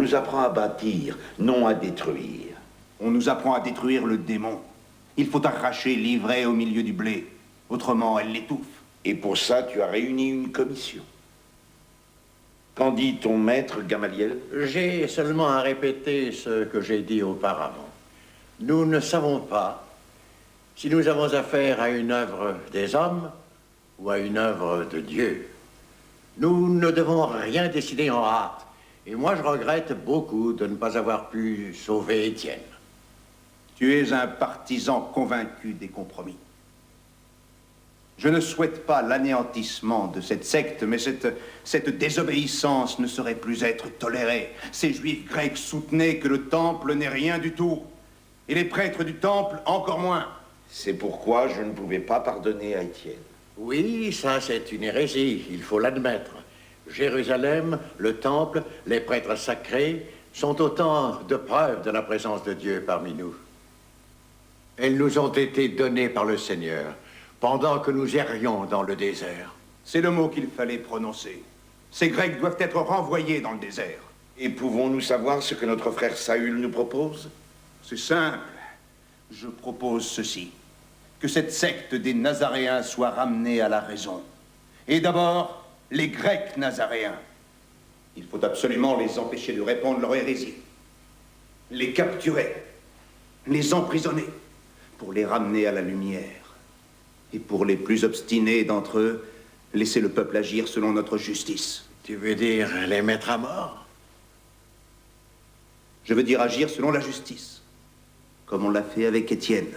nous apprend à bâtir, non à détruire. On nous apprend à détruire le démon. Il faut arracher l'ivraie au milieu du blé. Autrement, elle l'étouffe. Et pour ça, tu as réuni une commission. Qu'en dit ton maître, Gamaliel? J'ai seulement à répéter ce que j'ai dit auparavant. Nous ne savons pas si nous avons affaire à une œuvre des hommes ou à une œuvre de Dieu. Nous ne devons rien décider en hâte. Et moi, je regrette beaucoup de ne pas avoir pu sauver Étienne. Tu es un partisan convaincu des compromis. Je ne souhaite pas l'anéantissement de cette secte, mais cette désobéissance ne saurait plus être tolérée. Ces juifs grecs soutenaient que le temple n'est rien du tout, et les prêtres du temple encore moins. C'est pourquoi je ne pouvais pas pardonner à Étienne. Oui, ça c'est une hérésie, il faut l'admettre. Jérusalem, le temple, les prêtres sacrés sont autant de preuves de la présence de Dieu parmi nous. Elles nous ont été données par le Seigneur pendant que nous errions dans le désert. C'est le mot qu'il fallait prononcer. Ces Grecs doivent être renvoyés dans le désert. Et pouvons-nous savoir ce que notre frère Saül nous propose? C'est simple. Je propose ceci. Que cette secte des Nazaréens soit ramenée à la raison. Et d'abord, les Grecs nazaréens. Il faut absolument les empêcher de répandre leur hérésie. Les capturer. Les emprisonner. Pour les ramener à la lumière. Et pour les plus obstinés d'entre eux, laisser le peuple agir selon notre justice. Tu veux dire les mettre à mort? Je veux dire agir selon la justice. Comme on l'a fait avec Étienne.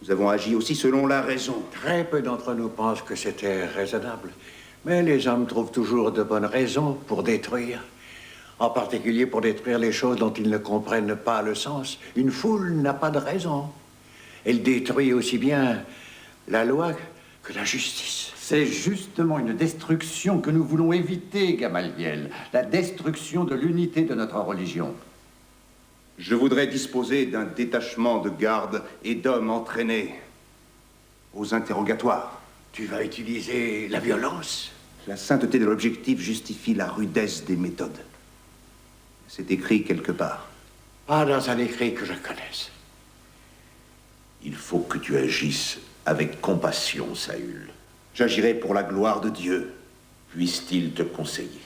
Nous avons agi aussi selon la raison. Très peu d'entre nous pensent que c'était raisonnable. Mais les hommes trouvent toujours de bonnes raisons pour détruire. En particulier pour détruire les choses dont ils ne comprennent pas le sens. Une foule n'a pas de raison. Elle détruit aussi bien la loi que la justice. C'est justement une destruction que nous voulons éviter, Gamaliel. La destruction de l'unité de notre religion. Je voudrais disposer d'un détachement de gardes et d'hommes entraînés aux interrogatoires. Tu vas utiliser la violence? La sainteté de l'objectif justifie la rudesse des méthodes. C'est écrit quelque part. Pas dans un écrit que je connaisse. Il faut que tu agisses avec compassion, Saül. J'agirai pour la gloire de Dieu. Puisse-t-il te conseiller?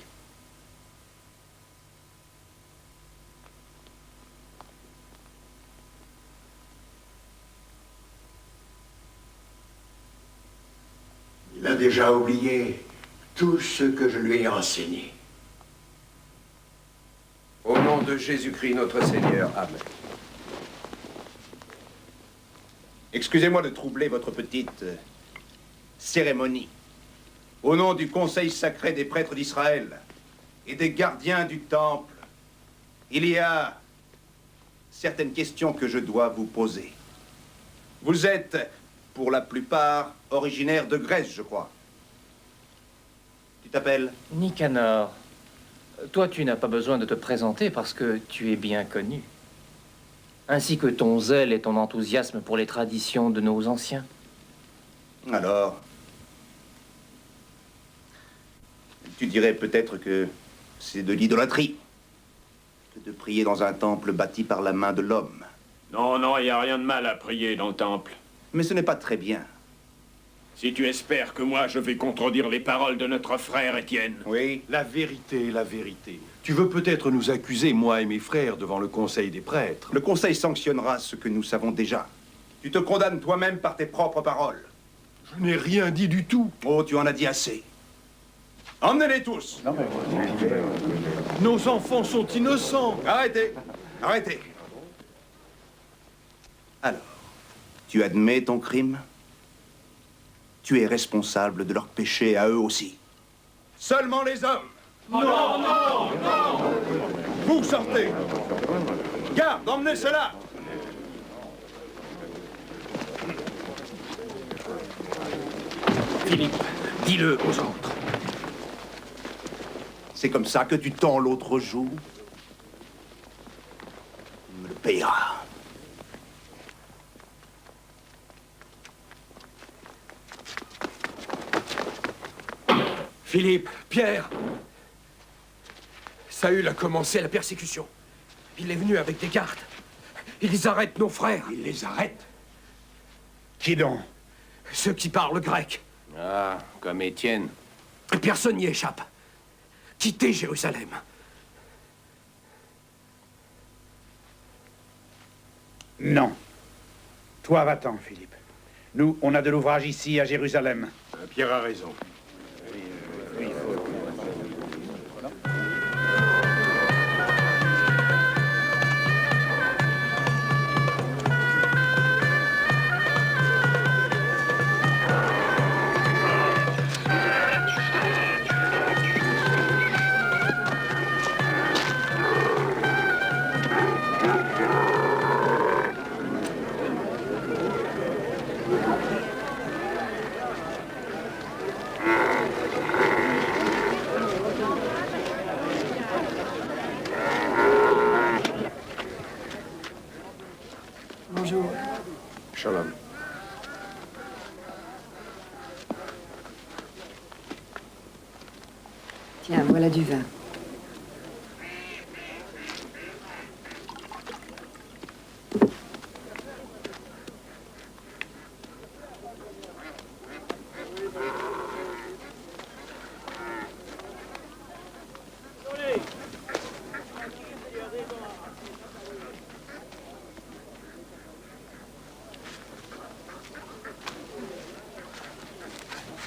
Il a déjà oublié tout ce que je lui ai enseigné. Au nom de Jésus-Christ, notre Seigneur. Amen. Excusez-moi de troubler votre petite cérémonie. Au nom du Conseil sacré des prêtres d'Israël et des gardiens du temple, il y a certaines questions que je dois vous poser. Vous êtes, pour la plupart, originaire de Grèce, je crois. Tu t'appelles? Nicanor, toi tu n'as pas besoin de te présenter parce que tu es bien connu. Ainsi que ton zèle et ton enthousiasme pour les traditions de nos anciens. Alors, tu dirais peut-être que c'est de l'idolâtrie que de prier dans un temple bâti par la main de l'homme. Non, non, il n'y a rien de mal à prier dans le temple. Mais ce n'est pas très bien. Si tu espères que moi, je vais contredire les paroles de notre frère Étienne. Oui. La vérité, la vérité. Tu veux peut-être nous accuser, moi et mes frères, devant le Conseil des prêtres. Le Conseil sanctionnera ce que nous savons déjà. Tu te condamnes toi-même par tes propres paroles. Je n'ai rien dit du tout. Oh, tu en as dit assez. Emmenez-les tous. Nos enfants sont innocents. Arrêtez. Arrêtez. Alors, tu admets ton crime? Tu es responsable de leurs péchés à eux aussi. Seulement les hommes. Non, non, non! Vous sortez. Garde, emmenez cela. Philippe, dis-le aux autres. C'est comme ça que tu tends l'autre joue? Tu me le payeras. Philippe, Pierre, Saül a commencé la persécution. Il est venu avec des gardes. Ils arrêtent nos frères. Il les arrête. Qui donc? Ceux qui parlent grec. Ah, comme Étienne. Personne n'y échappe. Quittez Jérusalem. Non. Toi, va-t'en, Philippe. Nous, on a de l'ouvrage ici, à Jérusalem. Pierre a raison. Bonjour. Shalom. Tiens, voilà du vin.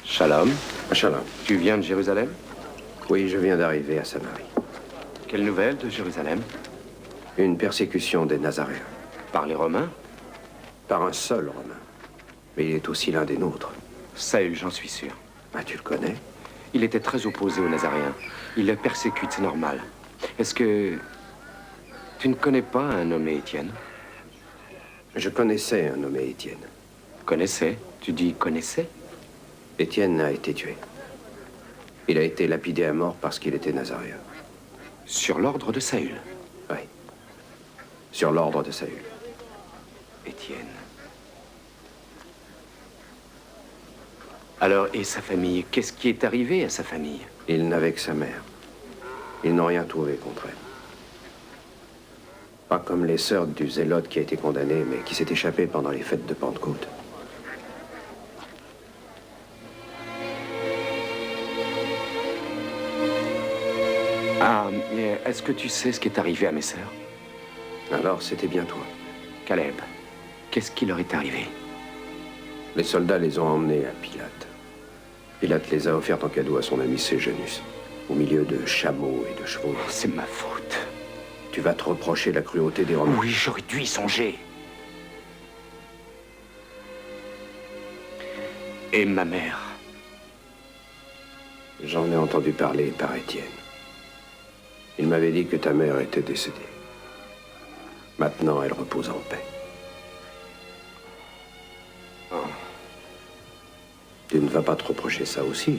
Shalom. Shalom. Tu viens de Jérusalem? Oui, je viens d'arriver à Samarie. Quelle nouvelle de Jérusalem? Une persécution des Nazaréens. Par les Romains? Par un seul Romain. Mais il est aussi l'un des nôtres. Saül, j'en suis sûr. Ah, tu le connais? Il était très opposé aux Nazaréens. Il les persécute, c'est normal. Est-ce que... tu ne connais pas un nommé Étienne? Je connaissais un nommé Étienne. Connaissais? Tu dis connaissais? Étienne a été tué. Il a été lapidé à mort parce qu'il était nazaréen. Sur l'ordre de Saül? Oui. Sur l'ordre de Saül. Étienne. Alors, et sa famille? Qu'est-ce qui est arrivé à sa famille? Il n'avait que sa mère. Ils n'ont rien trouvé contre elle. Pas comme les sœurs du zélote qui a été condamné, mais qui s'est échappé pendant les fêtes de Pentecôte. Ah, mais est-ce que tu sais ce qui est arrivé à mes sœurs? Alors, c'était bien toi. Caleb, qu'est-ce qui leur est arrivé? Les soldats les ont emmenés à Pilate. Pilate les a offertes en cadeau à son ami Séjanus, au milieu de chameaux et de chevaux. C'est ma faute. Tu vas te reprocher la cruauté des Romains. Oui, j'aurais dû y songer. Et ma mère? J'en ai entendu parler par Étienne. Il m'avait dit que ta mère était décédée. Maintenant, elle repose en paix. Oh. Tu ne vas pas te reprocher ça aussi.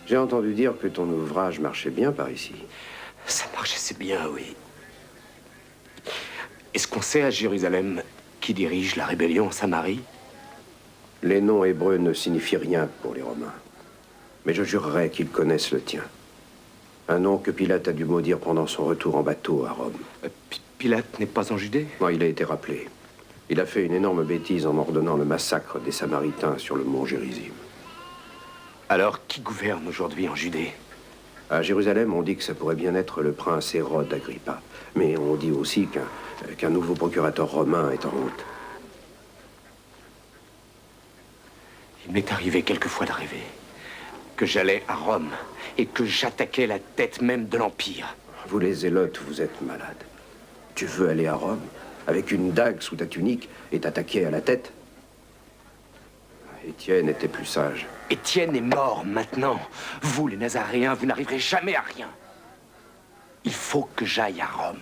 J'ai entendu dire que ton ouvrage marchait bien par ici. Ça marche assez bien, oui. Est-ce qu'on sait à Jérusalem qui dirige la rébellion en Samarie? Les noms hébreux ne signifient rien pour les Romains. Mais je jurerais qu'ils connaissent le tien. Un nom que Pilate a dû maudire pendant son retour en bateau à Rome. Pilate n'est pas en Judée? Non, il a été rappelé. Il a fait une énorme bêtise en ordonnant le massacre des Samaritains sur le mont Gérizim. Alors, qui gouverne aujourd'hui en Judée? À Jérusalem, on dit que ça pourrait bien être le prince Hérode Agrippa. Mais on dit aussi qu'un nouveau procurateur romain est en route. Il m'est arrivé quelquefois de rêver que j'allais à Rome et que j'attaquais la tête même de l'Empire. Vous les zélotes, vous êtes malades. Tu veux aller à Rome avec une dague sous ta tunique et t'attaquer à la tête? Étienne était plus sage. Étienne est mort maintenant. Vous, les Nazaréens, vous n'arriverez jamais à rien. Il faut que j'aille à Rome.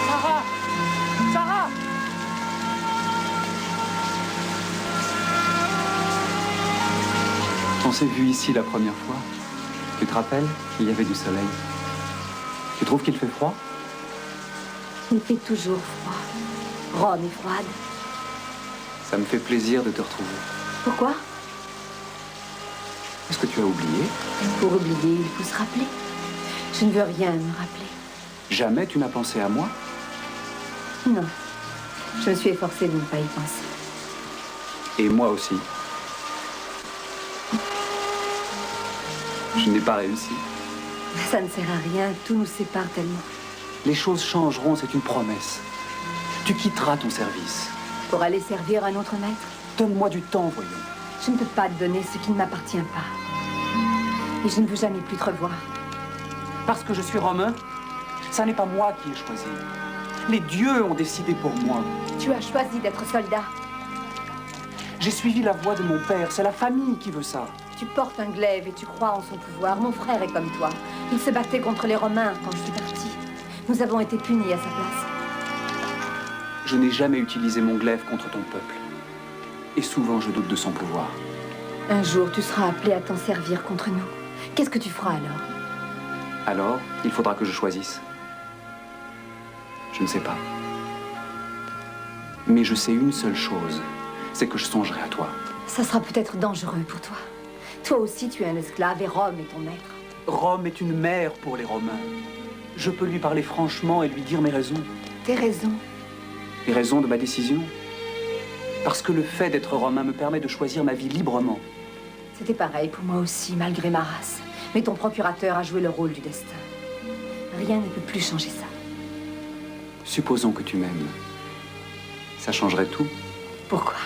Sarah! Sarah! On s'est vu ici la première fois. Tu te rappelles? Il y avait du soleil. Tu trouves qu'il fait froid? Il fait toujours froid. Rome est froide. Ça me fait plaisir de te retrouver. Pourquoi? Est-ce que tu as oublié? Pour oublier, il faut se rappeler. Je ne veux rien me rappeler. Jamais tu n'as pensé à moi? Non. Je me suis efforcée de ne pas y penser. Et moi aussi. Je n'ai pas réussi. Ça ne sert à rien, tout nous sépare tellement. Les choses changeront, c'est une promesse. Tu quitteras ton service. Pour aller servir un autre maître? Donne-moi du temps, voyons. Je ne peux pas te donner ce qui ne m'appartient pas. Et je ne veux jamais plus te revoir. Parce que je suis romain, ça n'est pas moi qui ai choisi. Les dieux ont décidé pour moi. Tu as choisi d'être soldat. J'ai suivi la voie de mon père, c'est la famille qui veut ça. Tu portes un glaive et tu crois en son pouvoir. Mon frère est comme toi. Il se battait contre les Romains quand je suis partie. Nous avons été punis à sa place. Je n'ai jamais utilisé mon glaive contre ton peuple. Et souvent, je doute de son pouvoir. Un jour, tu seras appelé à t'en servir contre nous. Qu'est-ce que tu feras alors? Alors, il faudra que je choisisse. Je ne sais pas. Mais je sais une seule chose, c'est que je songerai à toi. Ça sera peut-être dangereux pour toi. Toi aussi, tu es un esclave et Rome est ton maître. Rome est une mère pour les Romains. Je peux lui parler franchement et lui dire mes raisons. Tes raisons? Les raisons de ma décision. Parce que le fait d'être romain me permet de choisir ma vie librement. C'était pareil pour moi aussi, malgré ma race. Mais ton procurateur a joué le rôle du destin. Rien ne peut plus changer ça. Supposons que tu m'aimes. Ça changerait tout. Pourquoi?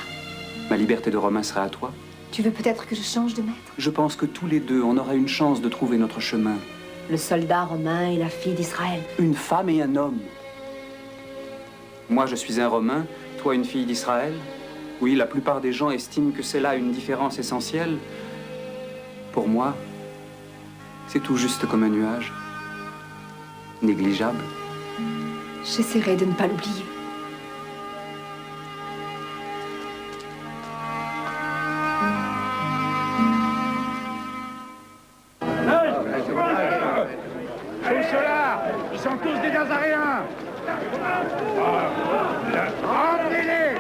Ma liberté de romain serait à toi. Tu veux peut-être que je change de maître? Je pense que tous les deux, on aura une chance de trouver notre chemin. Le soldat romain et la fille d'Israël. Une femme et un homme. Moi, je suis un Romain, toi une fille d'Israël. Oui, la plupart des gens estiment que c'est là une différence essentielle. Pour moi, c'est tout juste comme un nuage. Négligeable. J'essaierai de ne pas l'oublier. Tout cela, ils sont tous des Nazaréens. Remplis-les.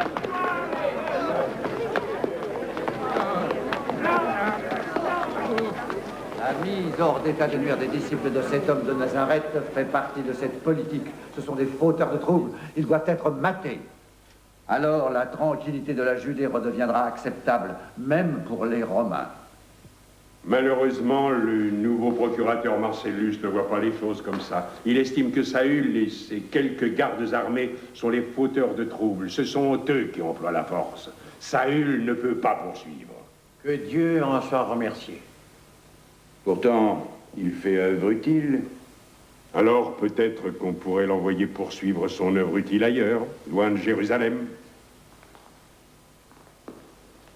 La mise hors d'état de nuire des disciples de cet homme de Nazareth fait partie de cette politique. Ce sont des fauteurs de troubles. Ils doivent être matés. Alors la tranquillité de la Judée redeviendra acceptable, même pour les Romains. Malheureusement, le nouveau procurateur Marcellus ne voit pas les choses comme ça. Il estime que Saül et ses quelques gardes armés sont les fauteurs de troubles. Ce sont eux qui emploient la force. Saül ne peut pas poursuivre. Que Dieu en soit remercié. Pourtant, il fait œuvre utile. Alors peut-être qu'on pourrait l'envoyer poursuivre son œuvre utile ailleurs, loin de Jérusalem.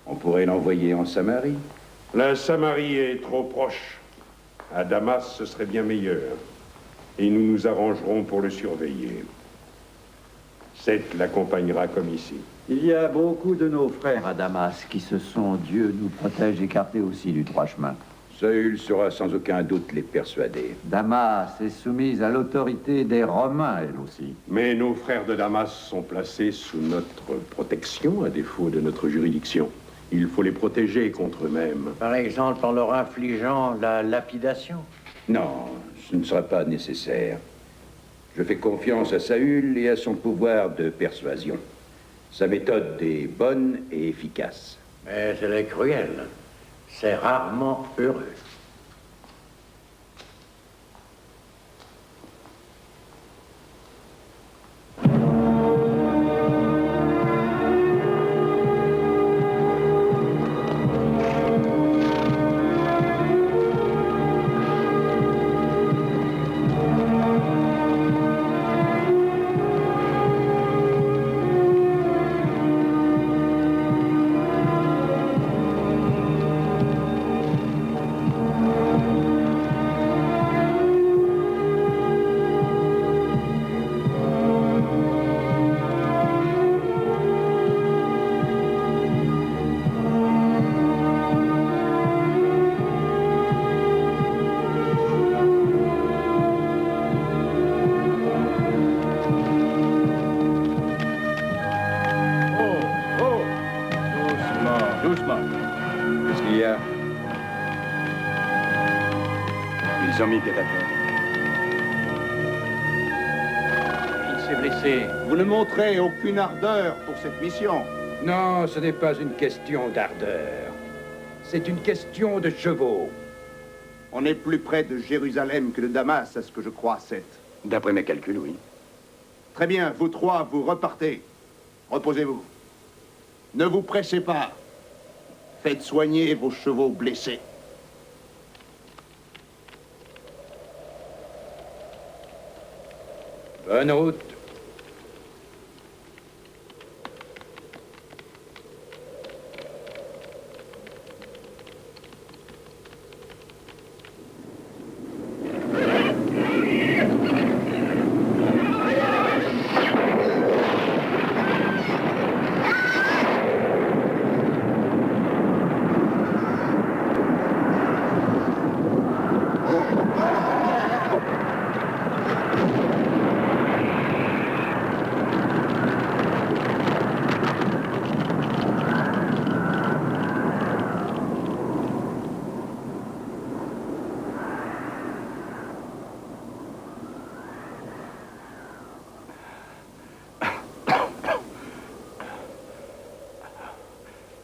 On pourrait l'envoyer en Samarie. La Samarie est trop proche. À Damas, ce serait bien meilleur. Et nous nous arrangerons pour le surveiller. Seth l'accompagnera comme ici. Il y a beaucoup de nos frères à Damas qui se sont, Dieu nous protège, écartés aussi du droit chemin. Saül saura sans aucun doute les persuader. Damas est soumise à l'autorité des Romains, elle aussi. Mais nos frères de Damas sont placés sous notre protection, à défaut de notre juridiction. Il faut les protéger contre eux-mêmes. Par exemple, en leur infligeant la lapidation. Non, ce ne sera pas nécessaire. Je fais confiance à Saül et à son pouvoir de persuasion. Sa méthode est bonne et efficace. Mais elle est cruelle. C'est rarement heureux. Ils ont mis pied à terre. Il s'est blessé. Vous ne montrez aucune ardeur pour cette mission. Non, ce n'est pas une question d'ardeur. C'est une question de chevaux. On est plus près de Jérusalem que de Damas, à ce que je crois, Seth. D'après mes calculs, oui. Très bien, vous trois, vous repartez. Reposez-vous. Ne vous pressez pas. Faites soigner vos chevaux blessés. Bonne route.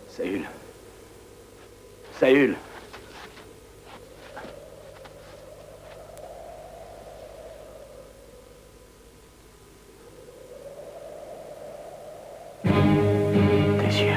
Saül. Saül. Tes yeux.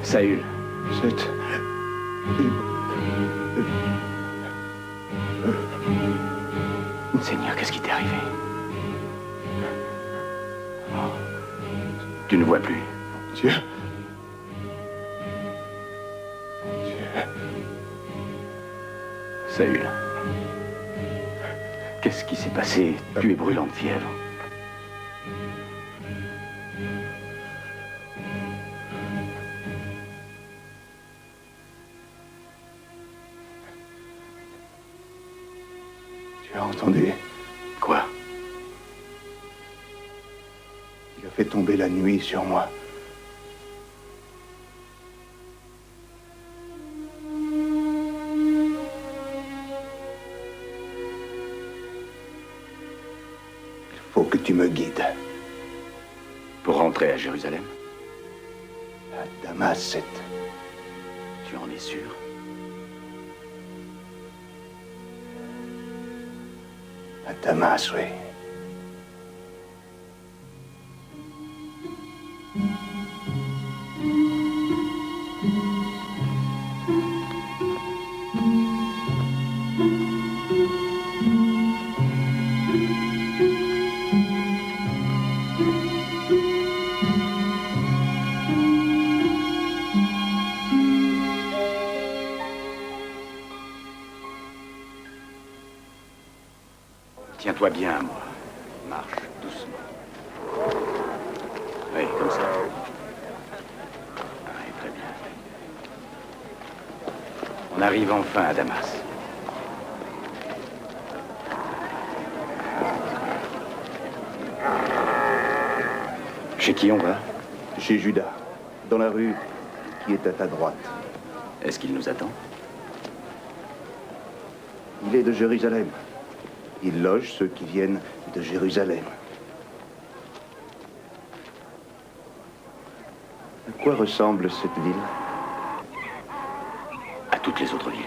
Saül. Seth. Seigneur, qu'est-ce qui t'est arrivé? Oh. Tu ne vois plus. Dieu. Saül. Qu'est-ce qui s'est passé? Tu es brûlant de fièvre. Tu as entendu? Quoi? Il a fait tomber la nuit sur moi. Il faut que tu me guides. Pour rentrer à Jérusalem? À Damas, Seth. Tu en es sûr? À Damas, oui. Tiens-toi bien à moi. Marche doucement. Oui, comme ça. Oui, très bien. On arrive enfin à Damas. Chez qui on va? Chez Judas, dans la rue qui est à ta droite. Est-ce qu'il nous attend? Il est de Jérusalem. Il loge ceux qui viennent de Jérusalem. À quoi ressemble cette ville? À toutes les autres villes.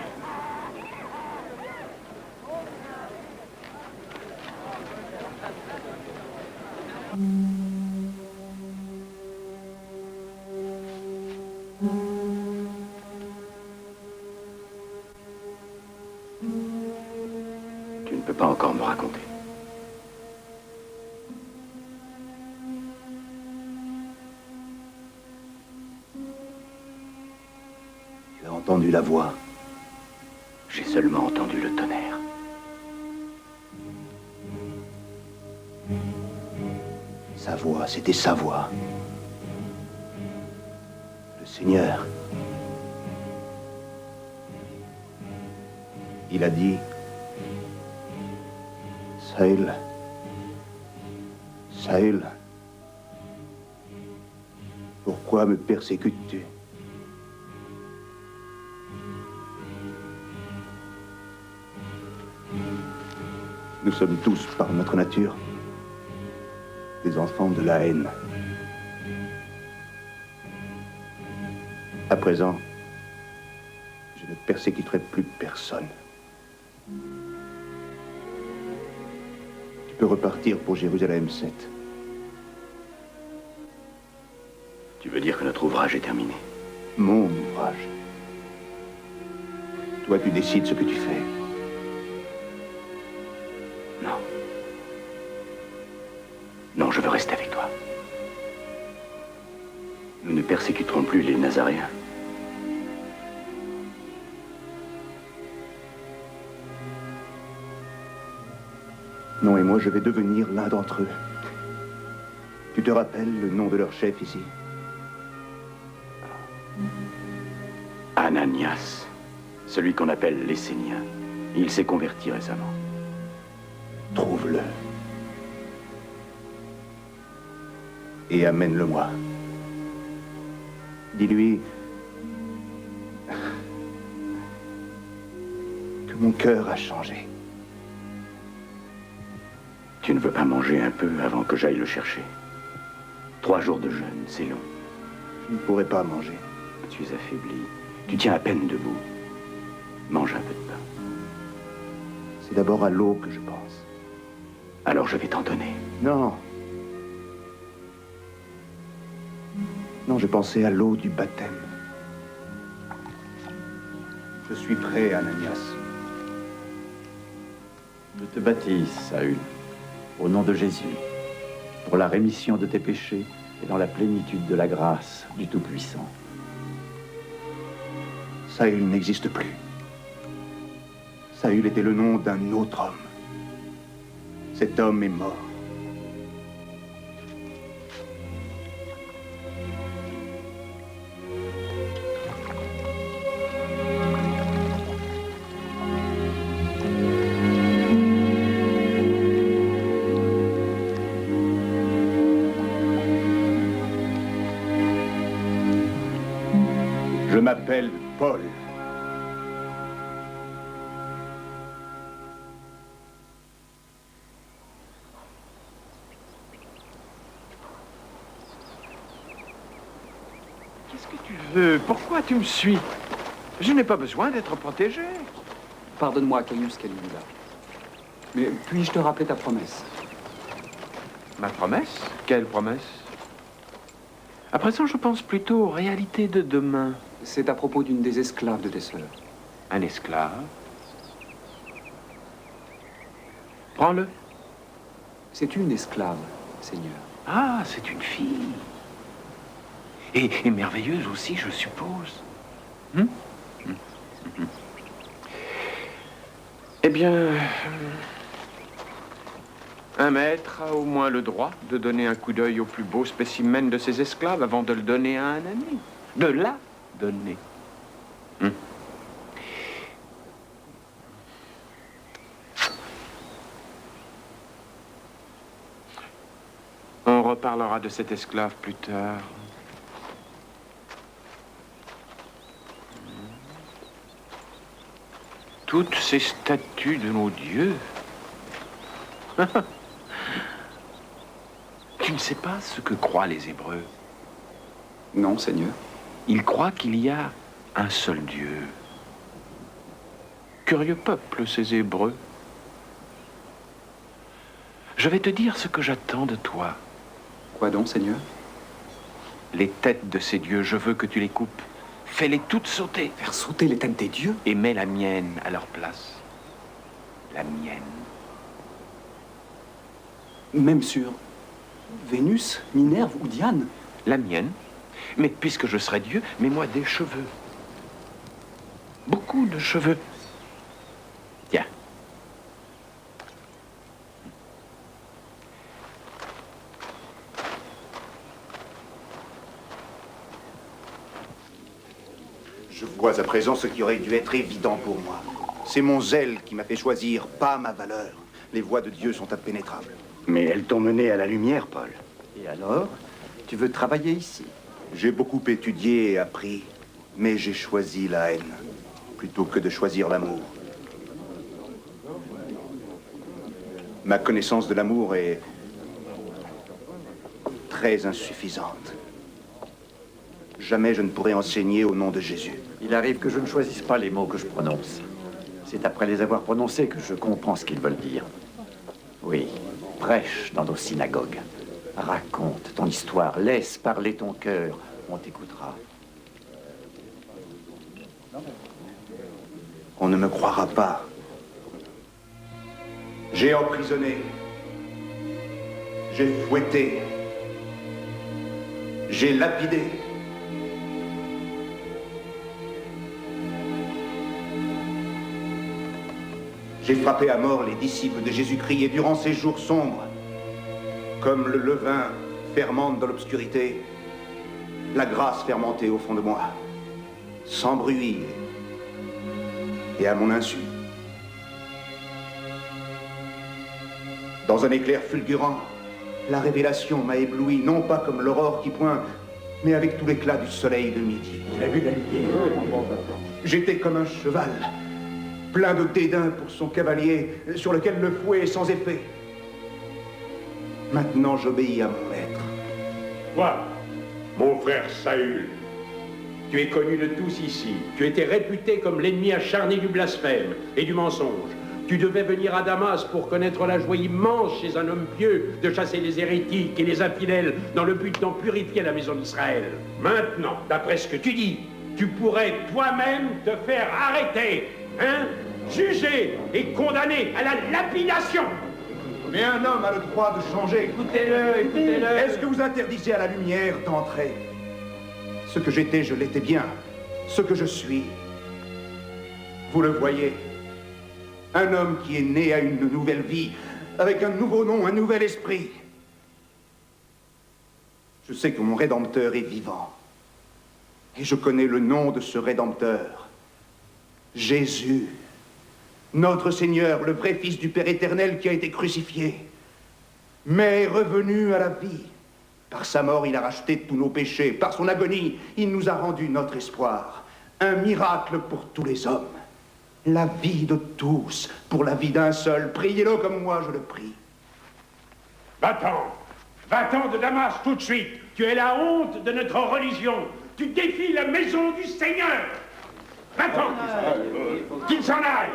Tu ne peux pas encore me raconter. Tu as entendu la voix? J'ai seulement entendu le tonnerre. Sa voix, c'était sa voix. Le Seigneur. Il a dit, Saül, Saül, pourquoi me persécutes-tu? Nous sommes tous, par notre nature, des enfants de la haine. À présent, je ne persécuterai plus personne. Tu peux repartir pour Jérusalem 7. Tu veux dire que notre ouvrage est terminé? Mon ouvrage. Toi, tu décides ce que tu fais. Non. Non, je veux rester avec toi. Nous ne persécuterons plus les Nazaréens. Non, et moi, je vais devenir l'un d'entre eux. Tu te rappelles le nom de leur chef ici? Ananias, celui qu'on appelle l'Essénien. Il s'est converti récemment. Trouve-le. Et amène-le-moi. Dis-lui que mon cœur a changé. Tu ne veux pas manger un peu avant que j'aille le chercher? 3 jours de jeûne, c'est long. Je ne pourrai pas manger. Tu es affaibli. Tu tiens à peine debout. Mange un peu de pain. C'est d'abord à l'eau que je pense. Alors je vais t'en donner. Non. Non, je pensais à l'eau du baptême. Je suis prêt, Ananias. Je te baptise, Saül, au nom de Jésus, pour la rémission de tes péchés et dans la plénitude de la grâce du Tout-Puissant. Saül n'existe plus. Saül était le nom d'un autre homme. Cet homme est mort. Je m'appelle Paul. Qu'est-ce que tu veux? Pourquoi tu me suis? Je n'ai pas besoin d'être protégé. Pardonne-moi, Caius Caligula. Mais puis-je te rappeler ta promesse? Ma promesse? Quelle promesse? À présent, je pense plutôt aux réalités de demain. C'est à propos d'une des esclaves de tes sœurs. Un esclave? Prends-le. C'est une esclave, Seigneur. Ah, c'est une fille. Et merveilleuse aussi, je suppose. Eh bien, un maître a au moins le droit de donner un coup d'œil au plus beau spécimen de ses esclaves avant de le donner à un ami. De la donner. On reparlera de cet esclave plus tard. Toutes ces statues de nos dieux. Tu ne sais pas ce que croient les Hébreux? Non, Seigneur. Ils croient qu'il y a un seul Dieu. Curieux peuple, ces Hébreux. Je vais te dire ce que j'attends de toi. Quoi donc, Seigneur? Les têtes de ces dieux, je veux que tu les coupes. Fais-les toutes sauter. Faire sauter les têtes des dieux? Et mets la mienne à leur place. La mienne. Même sur Vénus, Minerve ou Diane? La mienne. Mais puisque je serai Dieu, mets-moi des cheveux. Beaucoup de cheveux. Tiens. Je vois à présent ce qui aurait dû être évident pour moi. C'est mon zèle qui m'a fait choisir, pas ma valeur. Les voies de Dieu sont impénétrables. Mais elles t'ont mené à la lumière, Paul. Et alors, tu veux travailler ici? J'ai beaucoup étudié et appris, mais j'ai choisi la haine, plutôt que de choisir l'amour. Ma connaissance de l'amour est très insuffisante. Jamais je ne pourrai enseigner au nom de Jésus. Il arrive que je ne choisisse pas les mots que je prononce. C'est après les avoir prononcés que je comprends ce qu'ils veulent dire. Oui, prêche dans nos synagogues. Raconte ton histoire, laisse parler ton cœur. On t'écoutera. On ne me croira pas. J'ai emprisonné. J'ai fouetté. J'ai lapidé. J'ai frappé à mort les disciples de Jésus-Christ et durant ces jours sombres, comme le levain fermente dans l'obscurité, la grâce fermentait au fond de moi, sans bruit et à mon insu. Dans un éclair fulgurant, la révélation m'a ébloui, non pas comme l'aurore qui pointe, mais avec tout l'éclat du soleil de midi. Tu as vu la lumière? J'étais comme un cheval, plein de dédain pour son cavalier, sur lequel le fouet est sans effet. Maintenant, j'obéis à mon maître. Toi, mon frère Saül, tu es connu de tous ici. Tu étais réputé comme l'ennemi acharné du blasphème et du mensonge. Tu devais venir à Damas pour connaître la joie immense chez un homme pieux de chasser les hérétiques et les infidèles dans le but d'en purifier la maison d'Israël. Maintenant, d'après ce que tu dis, tu pourrais toi-même te faire arrêter, hein, jugé et condamné à la lapidation. Mais un homme a le droit de changer. Écoutez-le, écoutez-le. Est-ce que vous interdisez à la lumière d'entrer? Ce que j'étais, je l'étais bien. Ce que je suis, vous le voyez. Un homme qui est né à une nouvelle vie, avec un nouveau nom, un nouvel esprit. Je sais que mon Rédempteur est vivant. Et je connais le nom de ce Rédempteur. Jésus. Notre Seigneur, le vrai Fils du Père éternel qui a été crucifié, mais revenu à la vie. Par sa mort, il a racheté tous nos péchés. Par son agonie, il nous a rendu notre espoir. Un miracle pour tous les hommes. La vie de tous pour la vie d'un seul. Priez-le comme moi, je le prie. Va-t'en. Va-t'en de Damas tout de suite. Tu es la honte de notre religion. Tu défies la maison du Seigneur. Va-t'en. Qu'il s'en aille.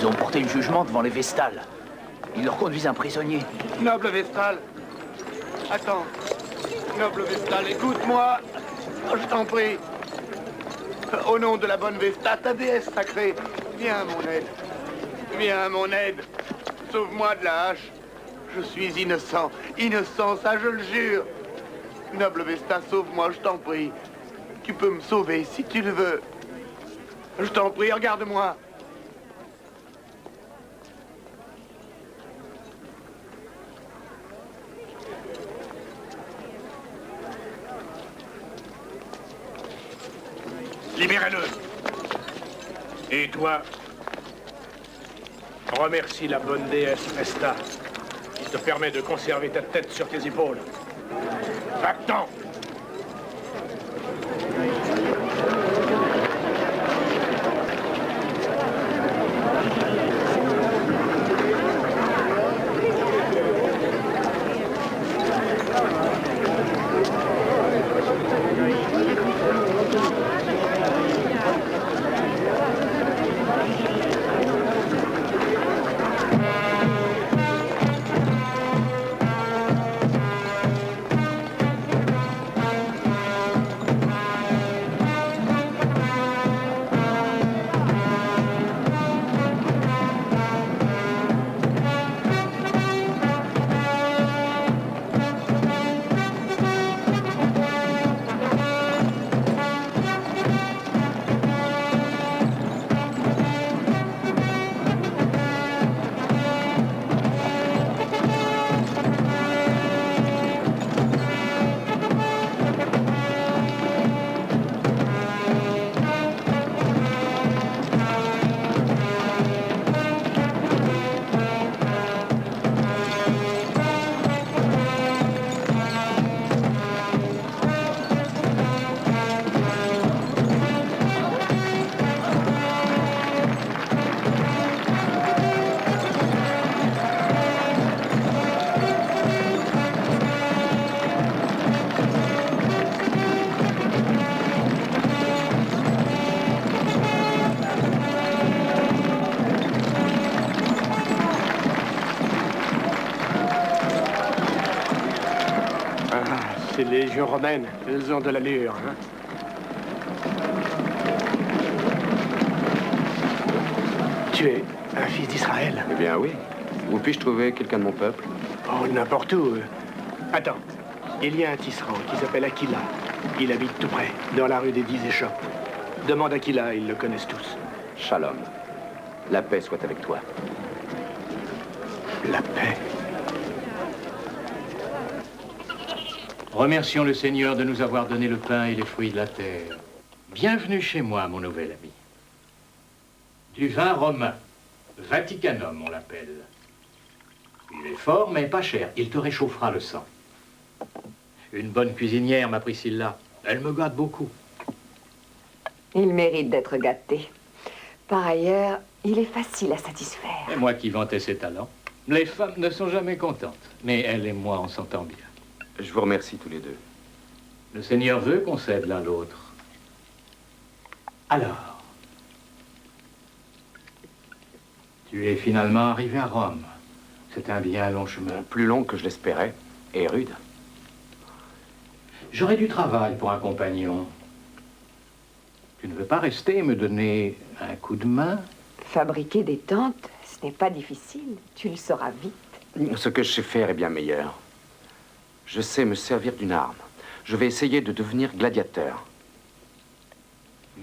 Ils ont porté le jugement devant les Vestales. Ils leur conduisent un prisonnier. Noble Vestal, attends. Noble Vestal, écoute-moi. Je t'en prie. Au nom de la bonne Vesta, ta déesse sacrée, viens à mon aide. Viens à mon aide. Sauve-moi de la hache. Je suis innocent. Innocent, ça je le jure. Noble Vesta, sauve-moi, je t'en prie. Tu peux me sauver si tu le veux. Je t'en prie, regarde-moi. Libérez-le. Et toi, remercie la bonne déesse Vesta, qui te permet de conserver ta tête sur tes épaules. Va-t'en! Ces légions romaines, elles ont de l'allure, hein? Tu es un fils d'Israël? Eh bien oui. Où puis-je trouver quelqu'un de mon peuple? Oh, n'importe où. Attends, il y a un tisserand qui s'appelle Aquila. Il habite tout près, dans la rue des 10 Échoppes. Demande Aquila, ils le connaissent tous. Shalom. La paix soit avec toi. La paix? Remercions le Seigneur de nous avoir donné le pain et les fruits de la terre. Bienvenue chez moi, mon nouvel ami. Du vin romain. Vaticanum, on l'appelle. Il est fort, mais pas cher. Il te réchauffera le sang. Une bonne cuisinière, ma Priscilla. Elle me gâte beaucoup. Il mérite d'être gâté. Par ailleurs, il est facile à satisfaire. Et moi qui vantais ses talents. Les femmes ne sont jamais contentes. Mais elle et moi, on s'entend bien. Je vous remercie tous les deux. Le Seigneur veut qu'on s'aide l'un l'autre. Alors, tu es finalement arrivé à Rome. C'est un bien long chemin. Plus long que je l'espérais, et rude. J'aurais du travail pour un compagnon. Tu ne veux pas rester et me donner un coup de main? Fabriquer des tentes, ce n'est pas difficile. Tu le sauras vite. Ce que je sais faire est bien meilleur. Je sais me servir d'une arme. Je vais essayer de devenir gladiateur.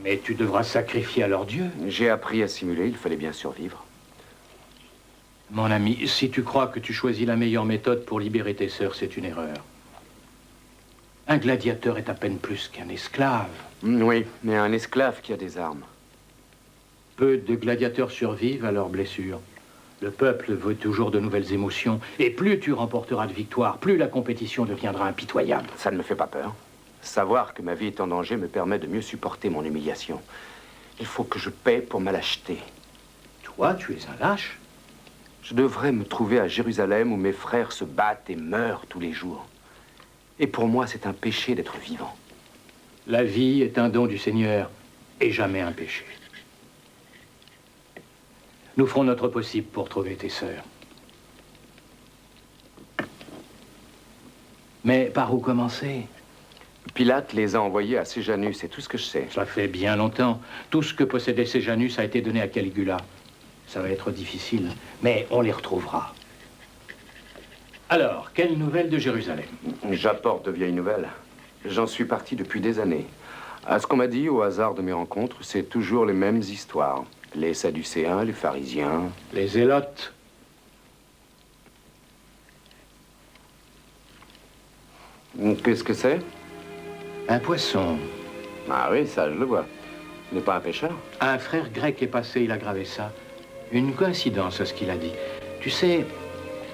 Mais tu devras sacrifier à leur dieu. J'ai appris à simuler, il fallait bien survivre. Mon ami, si tu crois que tu choisis la meilleure méthode pour libérer tes sœurs, c'est une erreur. Un gladiateur est à peine plus qu'un esclave. Oui, mais un esclave qui a des armes. Peu de gladiateurs survivent à leurs blessures. Le peuple veut toujours de nouvelles émotions. Et plus tu remporteras de victoires, plus la compétition deviendra impitoyable. Ça ne me fait pas peur. Savoir que ma vie est en danger me permet de mieux supporter mon humiliation. Il faut que je paie pour ma lâcheté. Toi, tu es un lâche? Je devrais me trouver à Jérusalem où mes frères se battent et meurent tous les jours. Et pour moi, c'est un péché d'être vivant. La vie est un don du Seigneur et jamais un péché. Nous ferons notre possible pour trouver tes sœurs. Mais par où commencer? Pilate les a envoyés à Séjanus, c'est tout ce que je sais. Ça fait bien longtemps. Tout ce que possédait Séjanus a été donné à Caligula. Ça va être difficile, mais on les retrouvera. Alors, quelle nouvelle de Jérusalem? J'apporte de vieilles nouvelles. J'en suis parti depuis des années. À ce qu'on m'a dit, au hasard de mes rencontres, c'est toujours les mêmes histoires. Les Sadducéens, les pharisiens... Les Zélotes. Qu'est-ce que c'est? Un poisson. Ah oui, ça, je le vois. Ce n'est pas un pêcheur? Un frère grec est passé, il a gravé ça. Une coïncidence, à ce qu'il a dit. Tu sais,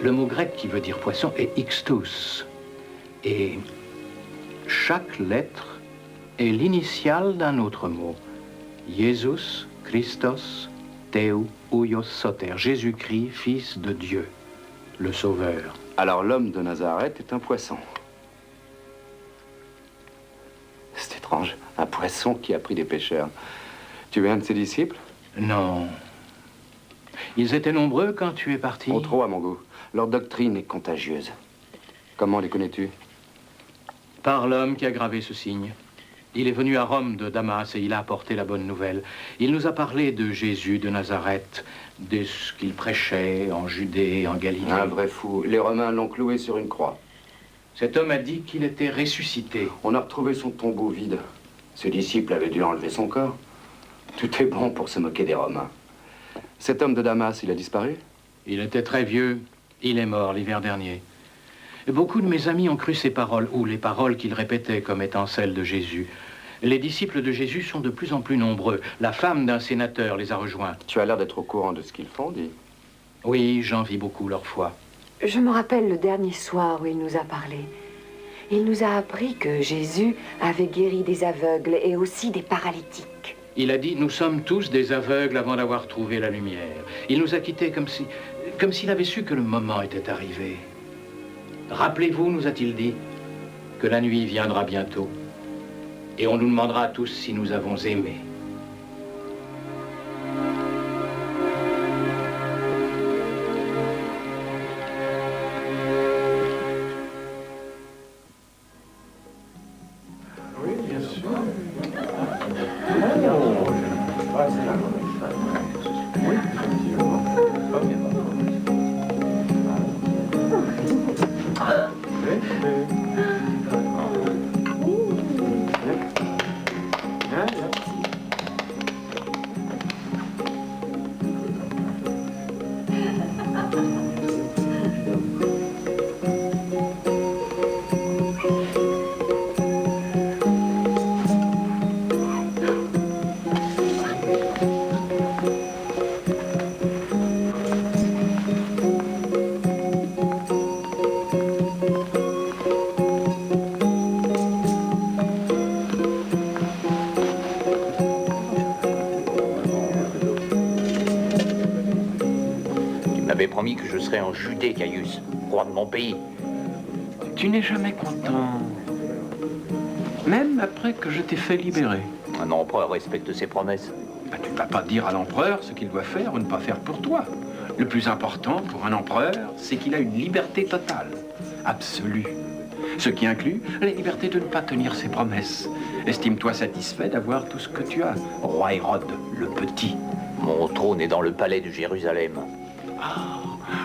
le mot grec qui veut dire poisson est ichthus. Et chaque lettre est l'initiale d'un autre mot. Jesus, Christos, Theu, Huios Soter. Jésus-Christ, fils de Dieu, le Sauveur. Alors l'homme de Nazareth est un poisson. C'est étrange, un poisson qui a pris des pêcheurs. Tu es un de ses disciples? Non. Ils étaient nombreux quand tu es parti? Oh, trop à mon goût. Leur doctrine est contagieuse. Comment les connais-tu? Par l'homme qui a gravé ce signe. Il est venu à Rome de Damas et il a apporté la bonne nouvelle. Il nous a parlé de Jésus de Nazareth, de ce qu'il prêchait en Judée, en Galilée. Un vrai fou. Les Romains l'ont cloué sur une croix. Cet homme a dit qu'il était ressuscité. On a retrouvé son tombeau vide. Ses disciples avaient dû enlever son corps. Tout est bon pour se moquer des Romains. Cet homme de Damas, il a disparu? Il était très vieux. Il est mort l'hiver dernier. Beaucoup de mes amis ont cru ses paroles, ou les paroles qu'il répétait comme étant celles de Jésus. Les disciples de Jésus sont de plus en plus nombreux. La femme d'un sénateur les a rejoints. Tu as l'air d'être au courant de ce qu'ils font, dis. Oui, j'envie beaucoup leur foi. Je me rappelle le dernier soir où il nous a parlé. Il nous a appris que Jésus avait guéri des aveugles et aussi des paralytiques. Il a dit, nous sommes tous des aveugles avant d'avoir trouvé la lumière. Il nous a quittés comme s'il avait su que le moment était arrivé. Rappelez-vous, nous a-t-il dit, que la nuit viendra bientôt. Et on nous demandera tous si nous avons aimé. Oui, bien sûr. Promis que je serais en Judée, Caius, roi de mon pays. Tu n'es jamais content, même après que je t'ai fait libérer. Un empereur respecte ses promesses. Tu ne vas pas dire à l'empereur ce qu'il doit faire ou ne pas faire pour toi. Le plus important pour un empereur, c'est qu'il a une liberté totale, absolue. Ce qui inclut la liberté de ne pas tenir ses promesses. Estime-toi satisfait d'avoir tout ce que tu as, roi Hérode, le petit. Mon trône est dans le palais de Jérusalem.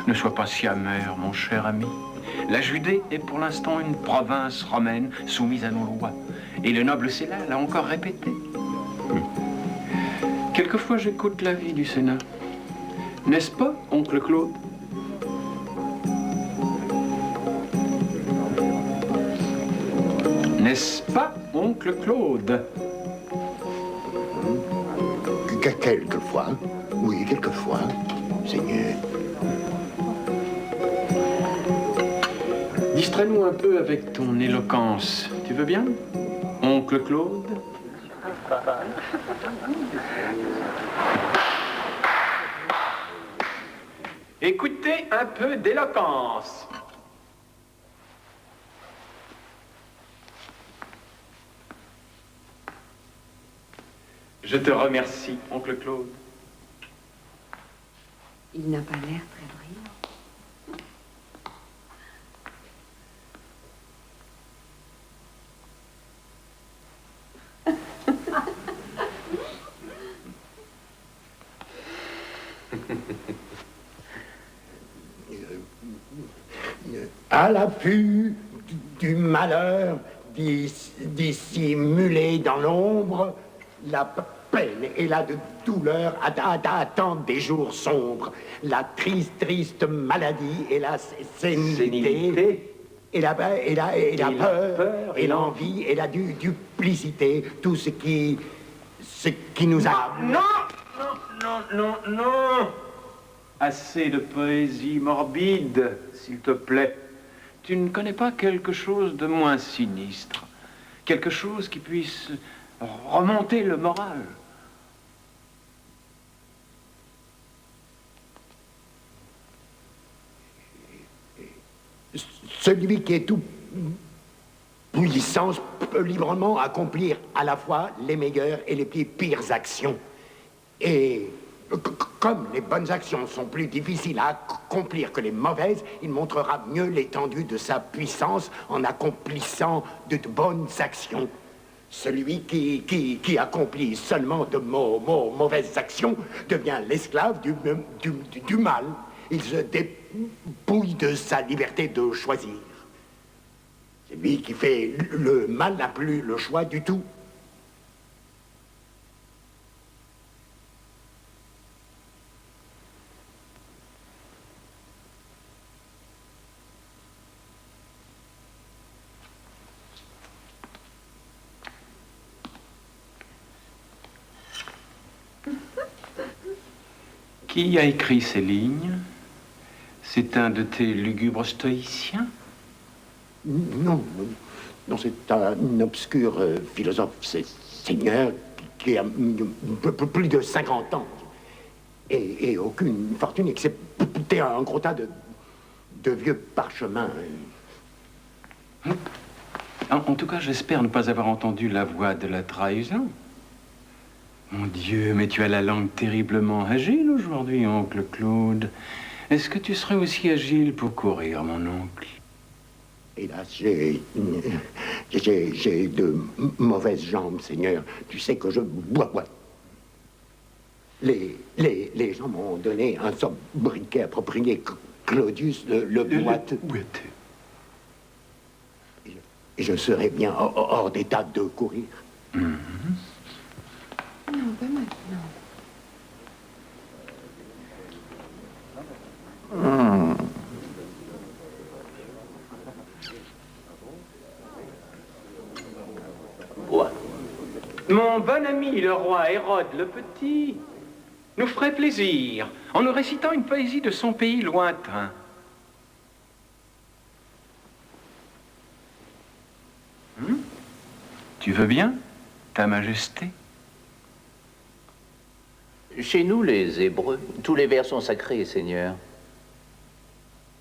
Ne sois pas si amer, mon cher ami. La Judée est pour l'instant une province romaine soumise à nos lois. Et le noble Sénat l'a encore répété. Quelquefois, j'écoute l'avis du Sénat. N'est-ce pas, oncle Claude? N'est-ce pas, oncle Claude? Quelquefois. Oui, quelquefois, Seigneur. Distrais-nous un peu avec ton éloquence. Tu veux bien, oncle Claude? Écoutez un peu d'éloquence. Je te remercie, oncle Claude. Il n'a pas l'air très brillant. À l'affût du malheur dissimulé dans l'ombre, la peine et la douleur attendent des jours sombres, la triste maladie et la sénilité. Et la peur, et l'envie, et la duplicité, tout ce qui nous a... Non. Assez de poésie morbide, s'il te plaît. Tu ne connais pas quelque chose de moins sinistre, quelque chose qui puisse remonter le moral. Celui qui est tout puissant peut librement accomplir à la fois les meilleures et les pires actions. Et comme les bonnes actions sont plus difficiles à accomplir que les mauvaises, il montrera mieux l'étendue de sa puissance en accomplissant de bonnes actions. Celui qui accomplit seulement de mauvaises actions devient l'esclave du mal. Il se dépouille de sa liberté de choisir. Celui qui fait le mal n'a plus le choix du tout. Qui a écrit ces lignes? C'est un de tes lugubres stoïciens? Non, c'est un obscur philosophe, seigneur, qui a plus de 50 ans. Et aucune fortune, excepté un gros tas de vieux parchemins. En tout cas, j'espère ne pas avoir entendu la voix de la trahison. Mon Dieu, mais tu as la langue terriblement agile aujourd'hui, oncle Claude. Est-ce que tu serais aussi agile pour courir, mon oncle? Hélas, j'ai de mauvaises jambes, Seigneur. Tu sais que je bois. Les gens m'ont donné un sobriquet approprié. Claudius le boiteux. Et je serais bien hors d'état de courir. Non, pas maintenant. Mon bon ami, le roi Hérode le Petit, nous ferait plaisir en nous récitant une poésie de son pays lointain. Tu veux bien, Ta Majesté? Chez nous, les Hébreux, tous les vers sont sacrés, Seigneur.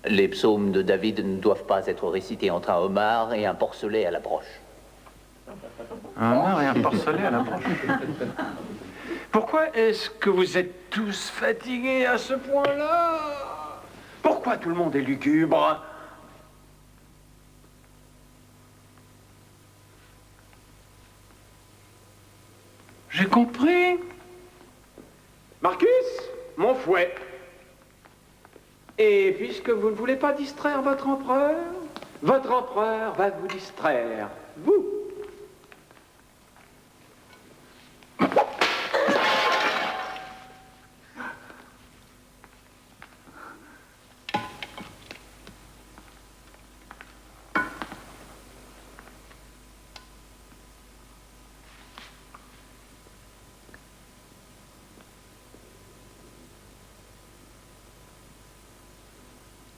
Les psaumes de David ne doivent pas être récités entre un homard et un porcelet à la broche. Un homard et un porcelet à la broche. Pourquoi est-ce que vous êtes tous fatigués à ce point-là? Pourquoi tout le monde est lugubre? J'ai compris. Marcus, mon fouet. Et puisque vous ne voulez pas distraire votre empereur va vous distraire, vous.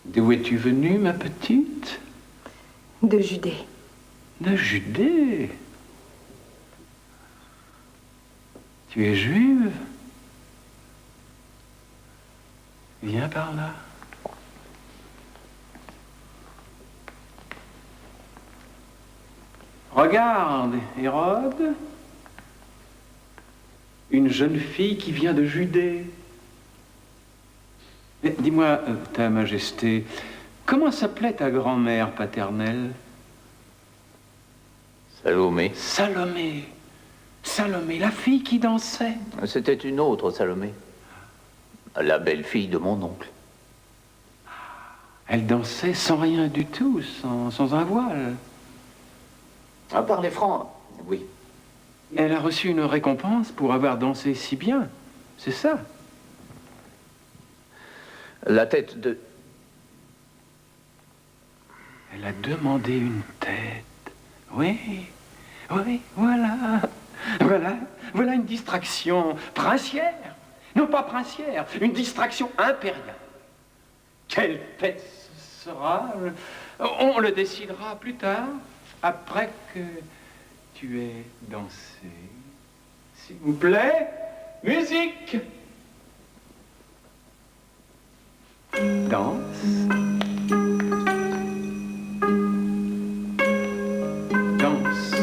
D'où es-tu venue, ma petite? De Judée. De Judée? Tu es juive? Viens par là. Regarde, Hérode. Une jeune fille qui vient de Judée. Dis-moi, Ta Majesté, comment s'appelait ta grand-mère paternelle? Salomé. Salomé. Salomé, la fille qui dansait. C'était une autre Salomé. La belle-fille de mon oncle. Elle dansait sans rien du tout, sans un voile. À part les francs, oui. Elle a reçu une récompense pour avoir dansé si bien. C'est ça. La tête de... Elle a demandé une tête. Oui, oui, voilà. Voilà une distraction princière. Non pas princière, une distraction impériale. Quelle tête ce sera? On le décidera plus tard, après que tu aies dansé. S'il vous plaît, musique! Danse. Danse.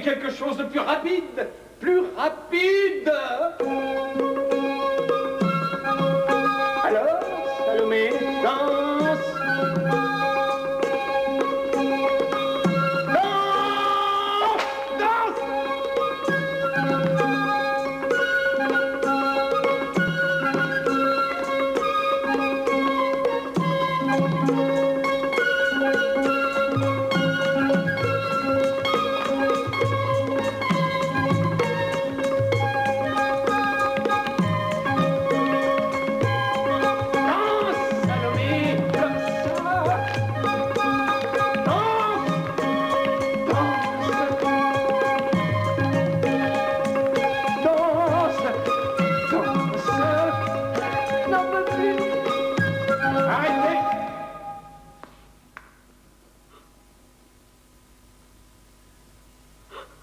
Quelque chose de plus rapide. Plus rapide. Alors, Salomé, danse.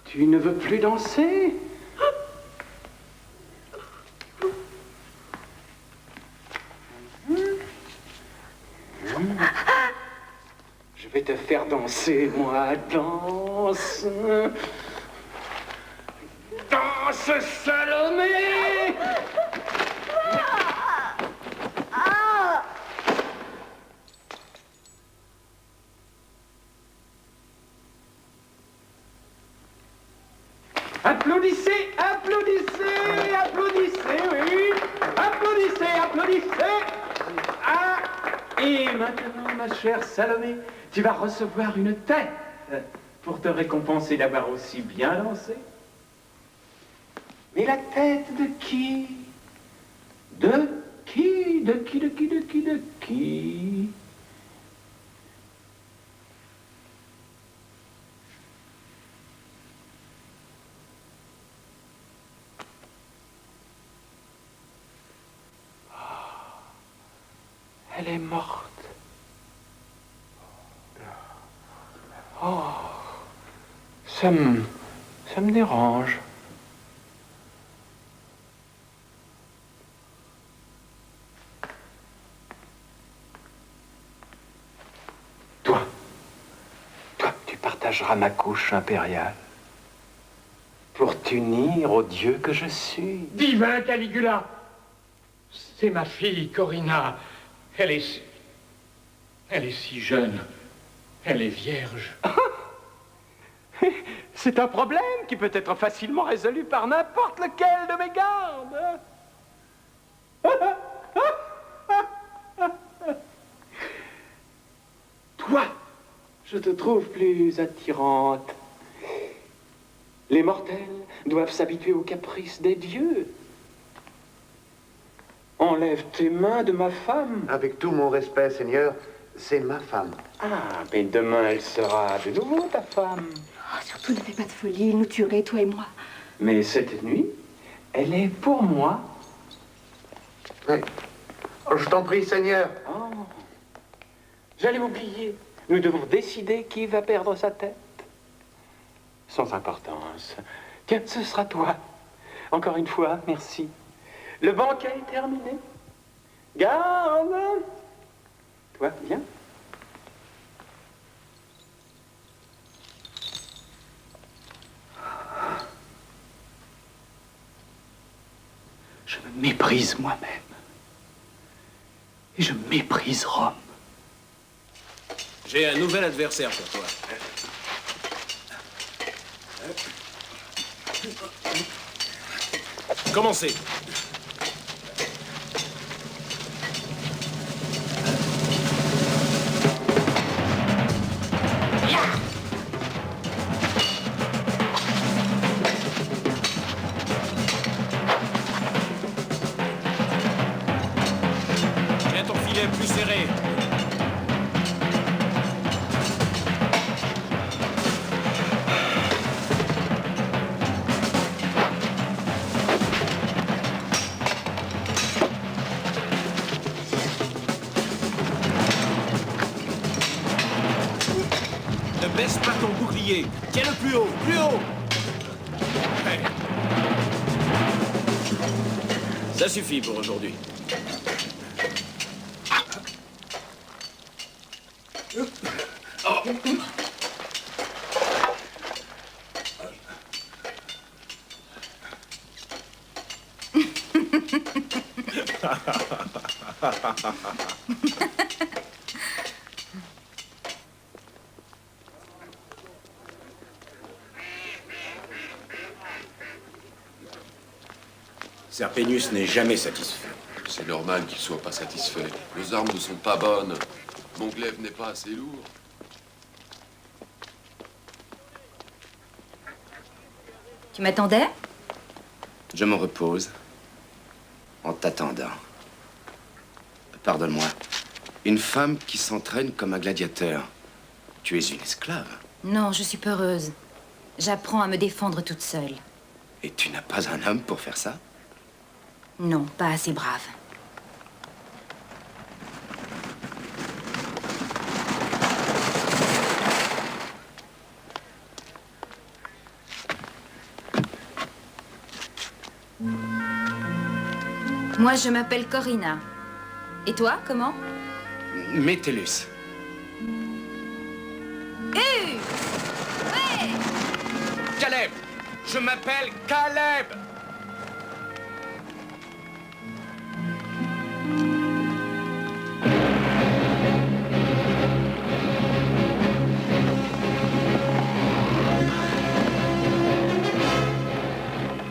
Tu ne veux plus danser? Je vais te faire danser, moi. Danse. Danse, Salomé! Applaudissez, applaudissez, applaudissez, oui. Applaudissez, applaudissez. Ah, et maintenant, ma chère Salomé, tu vas recevoir une tête pour te récompenser d'avoir aussi bien dansé. Mais la tête de qui? De qui? De qui? De qui? De qui? De qui? Elle est morte. Oh, ça me dérange. Toi, tu partageras ma couche impériale pour t'unir au Dieu que je suis. Divin Caligula, c'est ma fille Corinna. Elle est si jeune. Elle est vierge. C'est un problème qui peut être facilement résolu par n'importe lequel de mes gardes. Toi, je te trouve plus attirante. Les mortels doivent s'habituer aux caprices des dieux. Enlève tes mains de ma femme. Avec tout mon respect, Seigneur, c'est ma femme. Ah, mais demain, elle sera de nouveau ta femme. Oh, surtout ne fais pas de folie, il nous tuerait, toi et moi. Mais cette nuit, elle est pour moi. Oui. Oh, je t'en prie, Seigneur. Oh. J'allais m'oublier. Nous devons décider qui va perdre sa tête. Sans importance. Tiens, ce sera toi. Encore une fois, merci. Le banquet est terminé. Garde! Toi, viens. Je me méprise moi-même. Et je méprise Rome. J'ai un nouvel adversaire pour toi. Commencez. Tiens ton filet plus serré. Ne baisse pas ton bouclier. Tiens-le plus haut, plus haut. Ouais. Ça suffit pour aujourd'hui. Serpenius n'est jamais satisfait. C'est normal qu'il soit pas satisfait. Les armes ne sont pas bonnes. Mon glaive n'est pas assez lourd. Tu m'attendais? Je me repose en t'attendant. Pardonne-moi. Une femme qui s'entraîne comme un gladiateur. Tu es une esclave. Non, je suis peureuse. J'apprends à me défendre toute seule. Et tu n'as pas un homme pour faire ça? Non, pas assez brave. Moi, je m'appelle Corina. Et toi, comment? Métellus. Ouais! Caleb! Je m'appelle Caleb!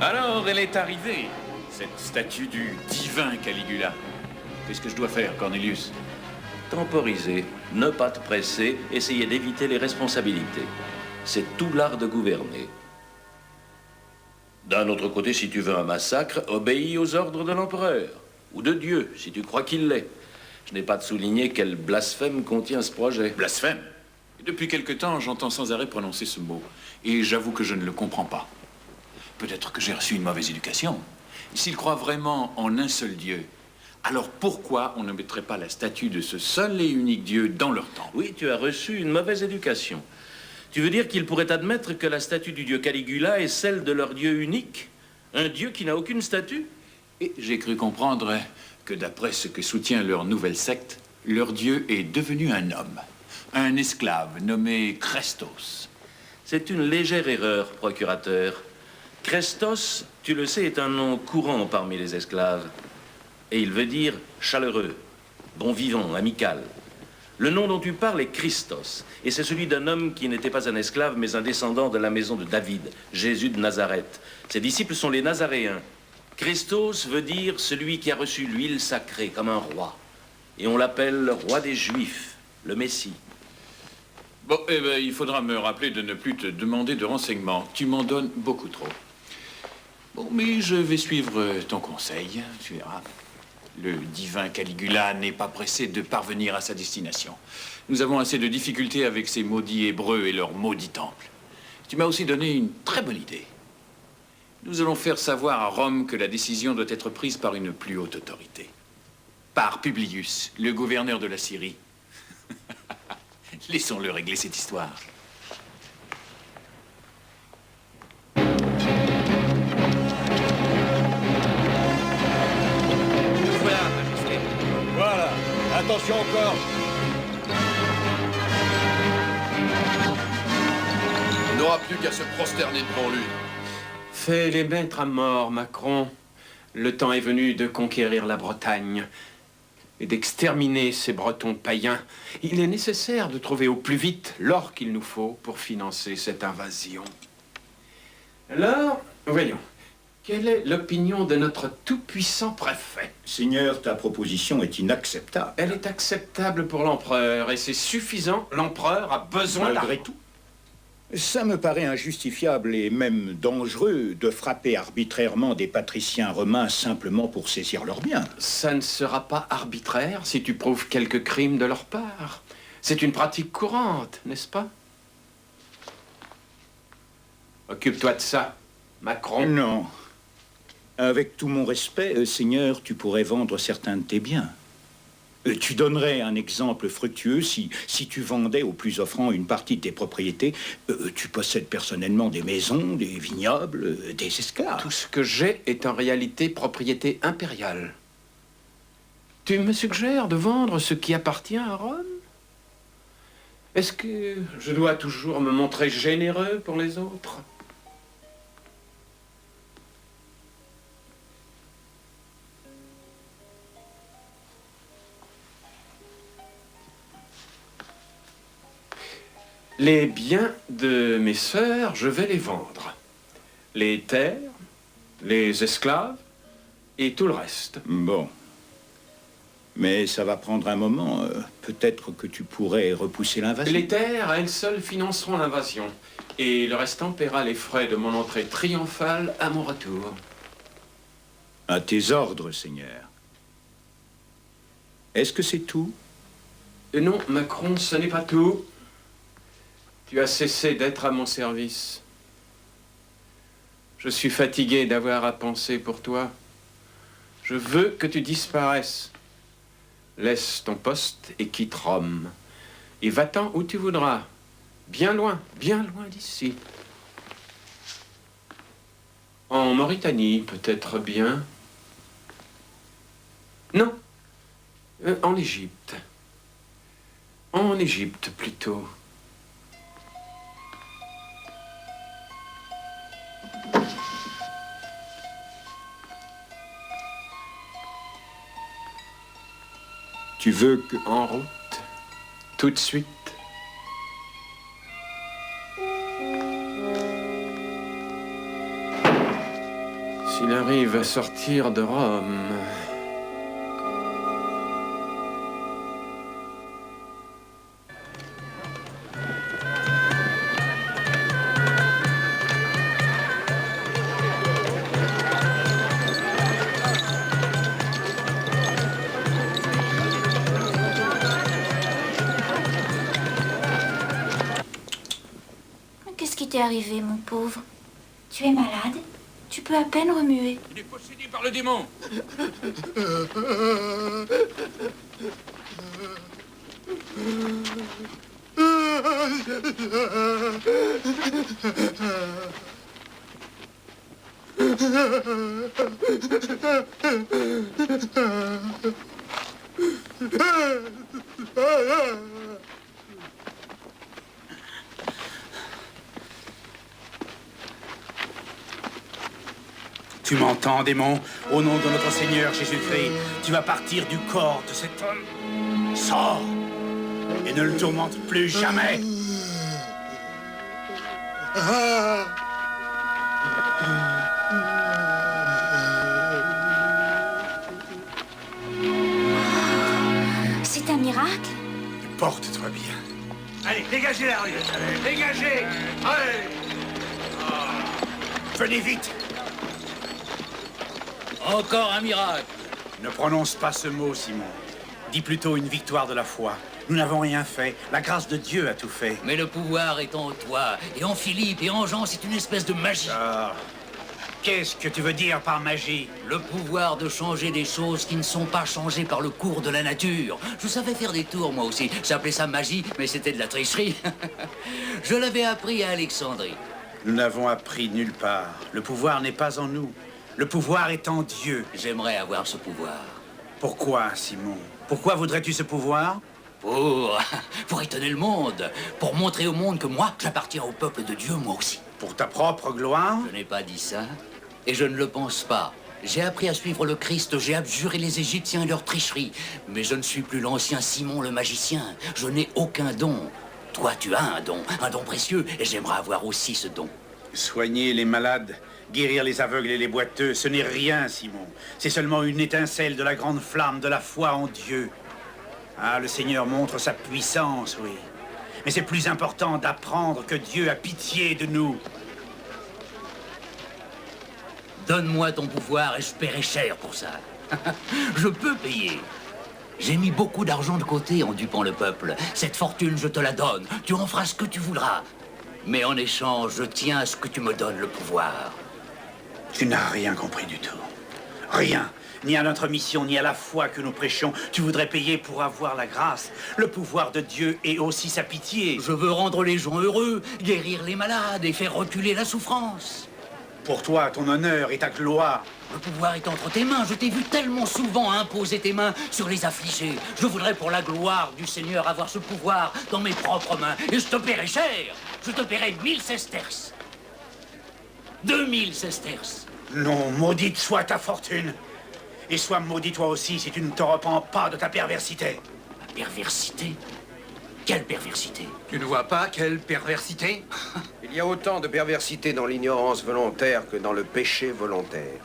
Alors, elle est arrivée, cette statue du divin Caligula. Qu'est-ce que je dois faire, Cornelius? Temporiser, ne pas te presser, essayer d'éviter les responsabilités. C'est tout l'art de gouverner. D'un autre côté, si tu veux un massacre, obéis aux ordres de l'empereur. Ou de Dieu, si tu crois qu'il l'est. Je n'ai pas de souligner quel blasphème contient ce projet. Blasphème? Depuis quelque temps, j'entends sans arrêt prononcer ce mot. Et j'avoue que je ne le comprends pas. Peut-être que j'ai reçu une mauvaise éducation. S'ils croient vraiment en un seul Dieu, alors pourquoi on ne mettrait pas la statue de ce seul et unique Dieu dans leur temple? Oui, tu as reçu une mauvaise éducation. Tu veux dire qu'ils pourraient admettre que la statue du dieu Caligula est celle de leur Dieu unique? Un Dieu qui n'a aucune statue? Et j'ai cru comprendre que d'après ce que soutient leur nouvelle secte, leur Dieu est devenu un homme, un esclave nommé Christos. C'est une légère erreur, procurateur. Christos, tu le sais, est un nom courant parmi les esclaves. Et il veut dire chaleureux, bon vivant, amical. Le nom dont tu parles est Christos, et c'est celui d'un homme qui n'était pas un esclave, mais un descendant de la maison de David, Jésus de Nazareth. Ses disciples sont les Nazaréens. Christos veut dire celui qui a reçu l'huile sacrée, comme un roi. Et on l'appelle le roi des Juifs, le Messie. Bon, eh ben, il faudra me rappeler de ne plus te demander de renseignements. Tu m'en donnes beaucoup trop. Bon, mais je vais suivre ton conseil, tu verras. Le divin Caligula n'est pas pressé de parvenir à sa destination. Nous avons assez de difficultés avec ces maudits Hébreux et leur maudit temple. Tu m'as aussi donné une très bonne idée. Nous allons faire savoir à Rome que la décision doit être prise par une plus haute autorité. Par Publius, le gouverneur de la Syrie. Laissons-le régler cette histoire. Voilà, Majesté. Voilà. Attention encore. On n'aura plus qu'à se prosterner devant lui. Fais les maîtres à mort, Macron. Le temps est venu de conquérir la Bretagne et d'exterminer ces Bretons païens. Il est nécessaire de trouver au plus vite l'or qu'il nous faut pour financer cette invasion. Alors, voyons. Quelle est l'opinion de notre tout-puissant préfet? Seigneur, ta proposition est inacceptable. Elle est acceptable pour l'empereur et c'est suffisant. L'empereur a besoin Malgré tout, ça me paraît injustifiable et même dangereux de frapper arbitrairement des patriciens romains simplement pour saisir leurs biens. Ça ne sera pas arbitraire si tu prouves quelques crimes de leur part. C'est une pratique courante, n'est-ce pas? Occupe-toi de ça, Macron. Non. Avec tout mon respect, Seigneur, tu pourrais vendre certains de tes biens. Tu donnerais un exemple fructueux si tu vendais au plus offrant une partie de tes propriétés. Tu possèdes personnellement des maisons, des vignobles, des esclaves. Tout ce que j'ai est en réalité propriété impériale. Tu me suggères de vendre ce qui appartient à Rome? Est-ce que je dois toujours me montrer généreux pour les autres? Les biens de mes sœurs, je vais les vendre. Les terres, les esclaves et tout le reste. Bon. Mais ça va prendre un moment. Peut-être que tu pourrais repousser l'invasion. Les terres, elles seules financeront l'invasion. Et le restant paiera les frais de mon entrée triomphale à mon retour. À tes ordres, Seigneur. Est-ce que c'est tout? Non, Macron, ce n'est pas tout. Tu as cessé d'être à mon service. Je suis fatigué d'avoir à penser pour toi. Je veux que tu disparaisses. Laisse ton poste et quitte Rome. Et va-t'en où tu voudras. Bien loin d'ici. En Mauritanie, peut-être bien. Non, en Égypte. En Égypte, plutôt. Tu veux que... En route, tout de suite. S'il arrive à sortir de Rome... Qu'est-ce qui t'est arrivé, mon pauvre? Tu es malade? Tu peux à peine remuer. Il est possédé par le démon. Tu m'entends, démon? Au nom de notre Seigneur Jésus-Christ, tu vas partir du corps de cet homme. Sors et ne le tourmente plus jamais. C'est un miracle? Porte-toi bien. Allez, dégagez la rue. Dégagez. Allez. Venez vite. Encore un miracle. Ne prononce pas ce mot, Simon. Dis plutôt une victoire de la foi. Nous n'avons rien fait. La grâce de Dieu a tout fait. Mais le pouvoir est en toi, et en Philippe, et en Jean, c'est une espèce de magie. Ah. Qu'est-ce que tu veux dire par magie? Le pouvoir de changer des choses qui ne sont pas changées par le cours de la nature. Je savais faire des tours, moi aussi. J'appelais ça magie, mais c'était de la tricherie. Je l'avais appris à Alexandrie. Nous n'avons appris nulle part. Le pouvoir n'est pas en nous. Le pouvoir est en Dieu. J'aimerais avoir ce pouvoir. Pourquoi, Simon? Pourquoi voudrais-tu ce pouvoir? Pour étonner le monde. Pour montrer au monde que moi, j'appartiens au peuple de Dieu, moi aussi. Pour ta propre gloire? Je n'ai pas dit ça. Et je ne le pense pas. J'ai appris à suivre le Christ, j'ai abjuré les Égyptiens et leur tricherie. Mais je ne suis plus l'ancien Simon le magicien. Je n'ai aucun don. Toi, tu as un don précieux, et j'aimerais avoir aussi ce don. Soigner les malades, guérir les aveugles et les boiteux, ce n'est rien, Simon. C'est seulement une étincelle de la grande flamme de la foi en Dieu. Ah, le Seigneur montre sa puissance, oui. Mais c'est plus important d'apprendre que Dieu a pitié de nous. Donne-moi ton pouvoir et je paierai cher pour ça. Je peux payer. J'ai mis beaucoup d'argent de côté en dupant le peuple. Cette fortune, je te la donne. Tu en feras ce que tu voudras. Mais en échange, je tiens à ce que tu me donnes le pouvoir. Tu n'as rien compris du tout. Rien. Ni à notre mission, ni à la foi que nous prêchons. Tu voudrais payer pour avoir la grâce, le pouvoir de Dieu et aussi sa pitié. Je veux rendre les gens heureux, guérir les malades et faire reculer la souffrance. Pour toi, ton honneur et ta gloire. Le pouvoir est entre tes mains. Je t'ai vu tellement souvent imposer tes mains sur les affligés. Je voudrais pour la gloire du Seigneur avoir ce pouvoir dans mes propres mains. Et je te paierai cher. Je te paierai 1000 sesterces. 2000 sesterces. Non, maudite soit ta fortune. Et sois maudit toi aussi si tu ne te repens pas de ta perversité. Ma perversité? Quelle perversité? Tu ne vois pas quelle perversité? Il y a autant de perversité dans l'ignorance volontaire que dans le péché volontaire.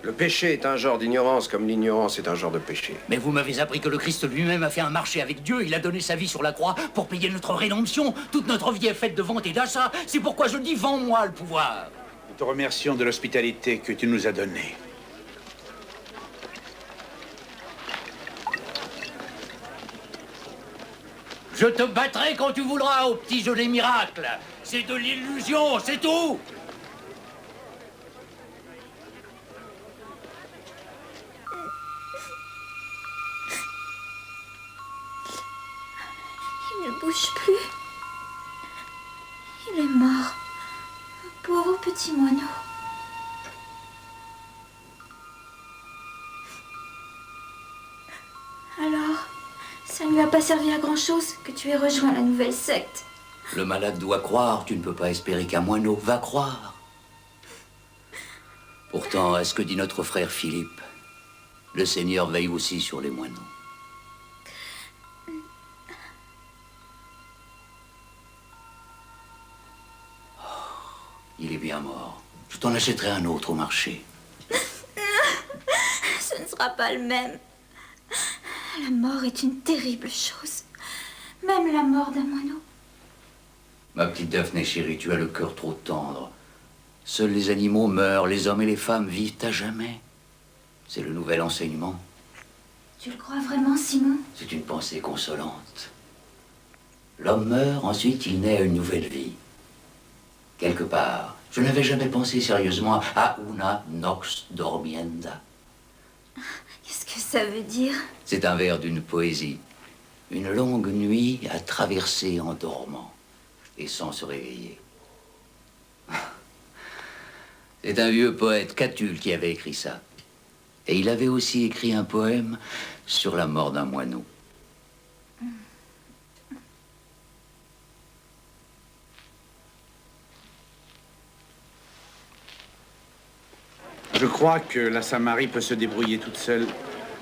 Le péché est un genre d'ignorance comme l'ignorance est un genre de péché. Mais vous m'avez appris que le Christ lui-même a fait un marché avec Dieu. Il a donné sa vie sur la croix pour payer notre rédemption. Toute notre vie est faite de vente et d'achat. C'est pourquoi je dis, vends-moi le pouvoir. Nous te remercions de l'hospitalité que tu nous as donnée. Je te battrai quand tu voudras au petit jeu des miracles. C'est de l'illusion, c'est tout. Il ne bouge plus. Il est mort. Pauvre petit moineau. Alors, ça ne lui a pas servi à grand-chose que tu aies rejoint la nouvelle secte. Le malade doit croire, tu ne peux pas espérer qu'un moineau va croire. Pourtant, à ce que dit notre frère Philippe, le Seigneur veille aussi sur les moineaux. Il est bien mort. Je t'en achèterai un autre au marché. Ce ne sera pas le même. La mort est une terrible chose. Même la mort d'un moineau. Ma petite Daphné chérie, tu as le cœur trop tendre. Seuls les animaux meurent, les hommes et les femmes vivent à jamais. C'est le nouvel enseignement. Tu le crois vraiment, Simon? C'est une pensée consolante. L'homme meurt, ensuite il naît à une nouvelle vie. Quelque part, je n'avais jamais pensé sérieusement à una nox dormienda. Qu'est-ce que ça veut dire? C'est un vers d'une poésie. Une longue nuit à traverser en dormant et sans se réveiller. C'est un vieux poète, Catulle, qui avait écrit ça. Et il avait aussi écrit un poème sur la mort d'un moineau. Je crois que la Samarie peut se débrouiller toute seule.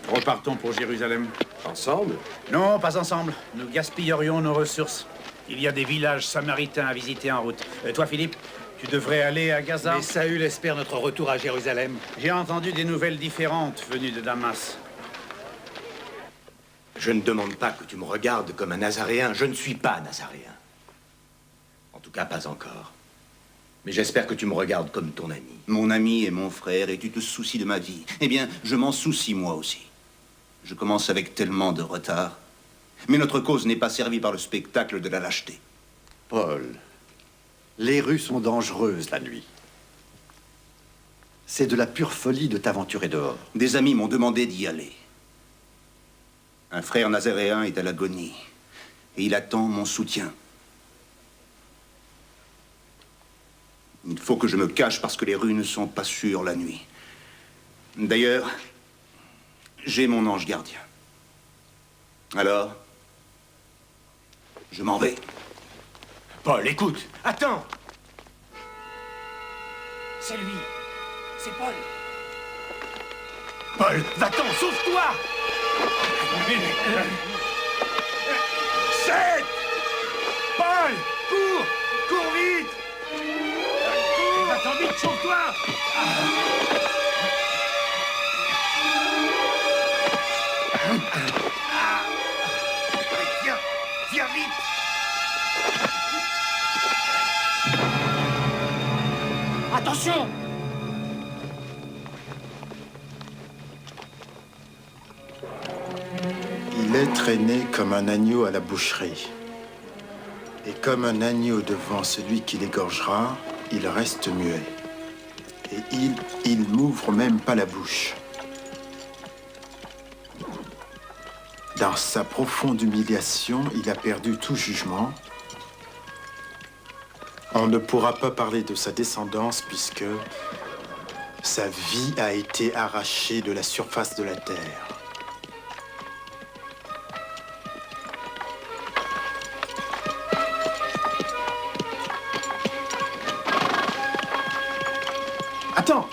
Repartons pour Jérusalem. Ensemble? Non, pas ensemble. Nous gaspillerions nos ressources. Il y a des villages samaritains à visiter en route. Toi, Philippe, tu devrais aller à Gaza. Mais Saül espère notre retour à Jérusalem. J'ai entendu des nouvelles différentes venues de Damas. Je ne demande pas que tu me regardes comme un Nazaréen. Je ne suis pas nazaréen. En tout cas, pas encore. Mais j'espère que tu me regardes comme ton ami. Mon ami et mon frère, et tu te soucies de ma vie. Eh bien, je m'en soucie moi aussi. Je commence avec tellement de retard. Mais notre cause n'est pas servie par le spectacle de la lâcheté. Paul, les rues sont dangereuses la nuit. C'est de la pure folie de t'aventurer dehors. Des amis m'ont demandé d'y aller. Un frère nazaréen est à l'agonie. Et il attend mon soutien. Il faut que je me cache parce que les rues ne sont pas sûres la nuit. D'ailleurs, j'ai mon ange gardien. Alors, je m'en vais. Paul, écoute, attends. C'est lui. C'est Paul. Paul, va-t'en, sauve-toi. Seth! Paul, cours! Cours vite! Cours! Va-t'en vite, sauve-toi! Viens! Viens vite! Attention! Il est traîné comme un agneau à la boucherie. Et comme un agneau devant celui qui l'égorgera, il reste muet. Et il m'ouvre même pas la bouche. Dans sa profonde humiliation, il a perdu tout jugement. On ne pourra pas parler de sa descendance puisque sa vie a été arrachée de la surface de la terre.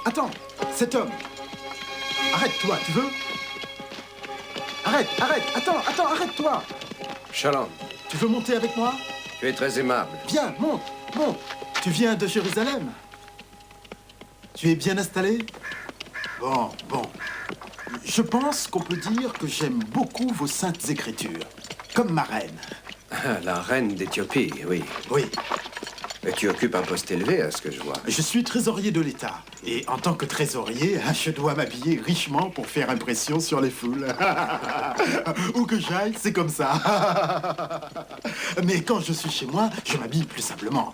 Attends, cet homme. Arrête-toi, tu veux? Arrête, attends, arrête-toi. Shalom, Tu veux monter avec moi? tu es très aimable. Viens, monte. Tu viens de Jérusalem? Tu es bien installé? Bon. Je pense qu'on peut dire que j'aime beaucoup vos saintes écritures. Comme ma reine. Ah, la reine d'Éthiopie, oui. Oui. Mais tu occupes un poste élevé, à ce que je vois. Je suis trésorier de l'État. Et en tant que trésorier, je dois m'habiller richement pour faire impression sur les foules. Où que j'aille, c'est comme ça. Mais quand je suis chez moi, je m'habille plus simplement.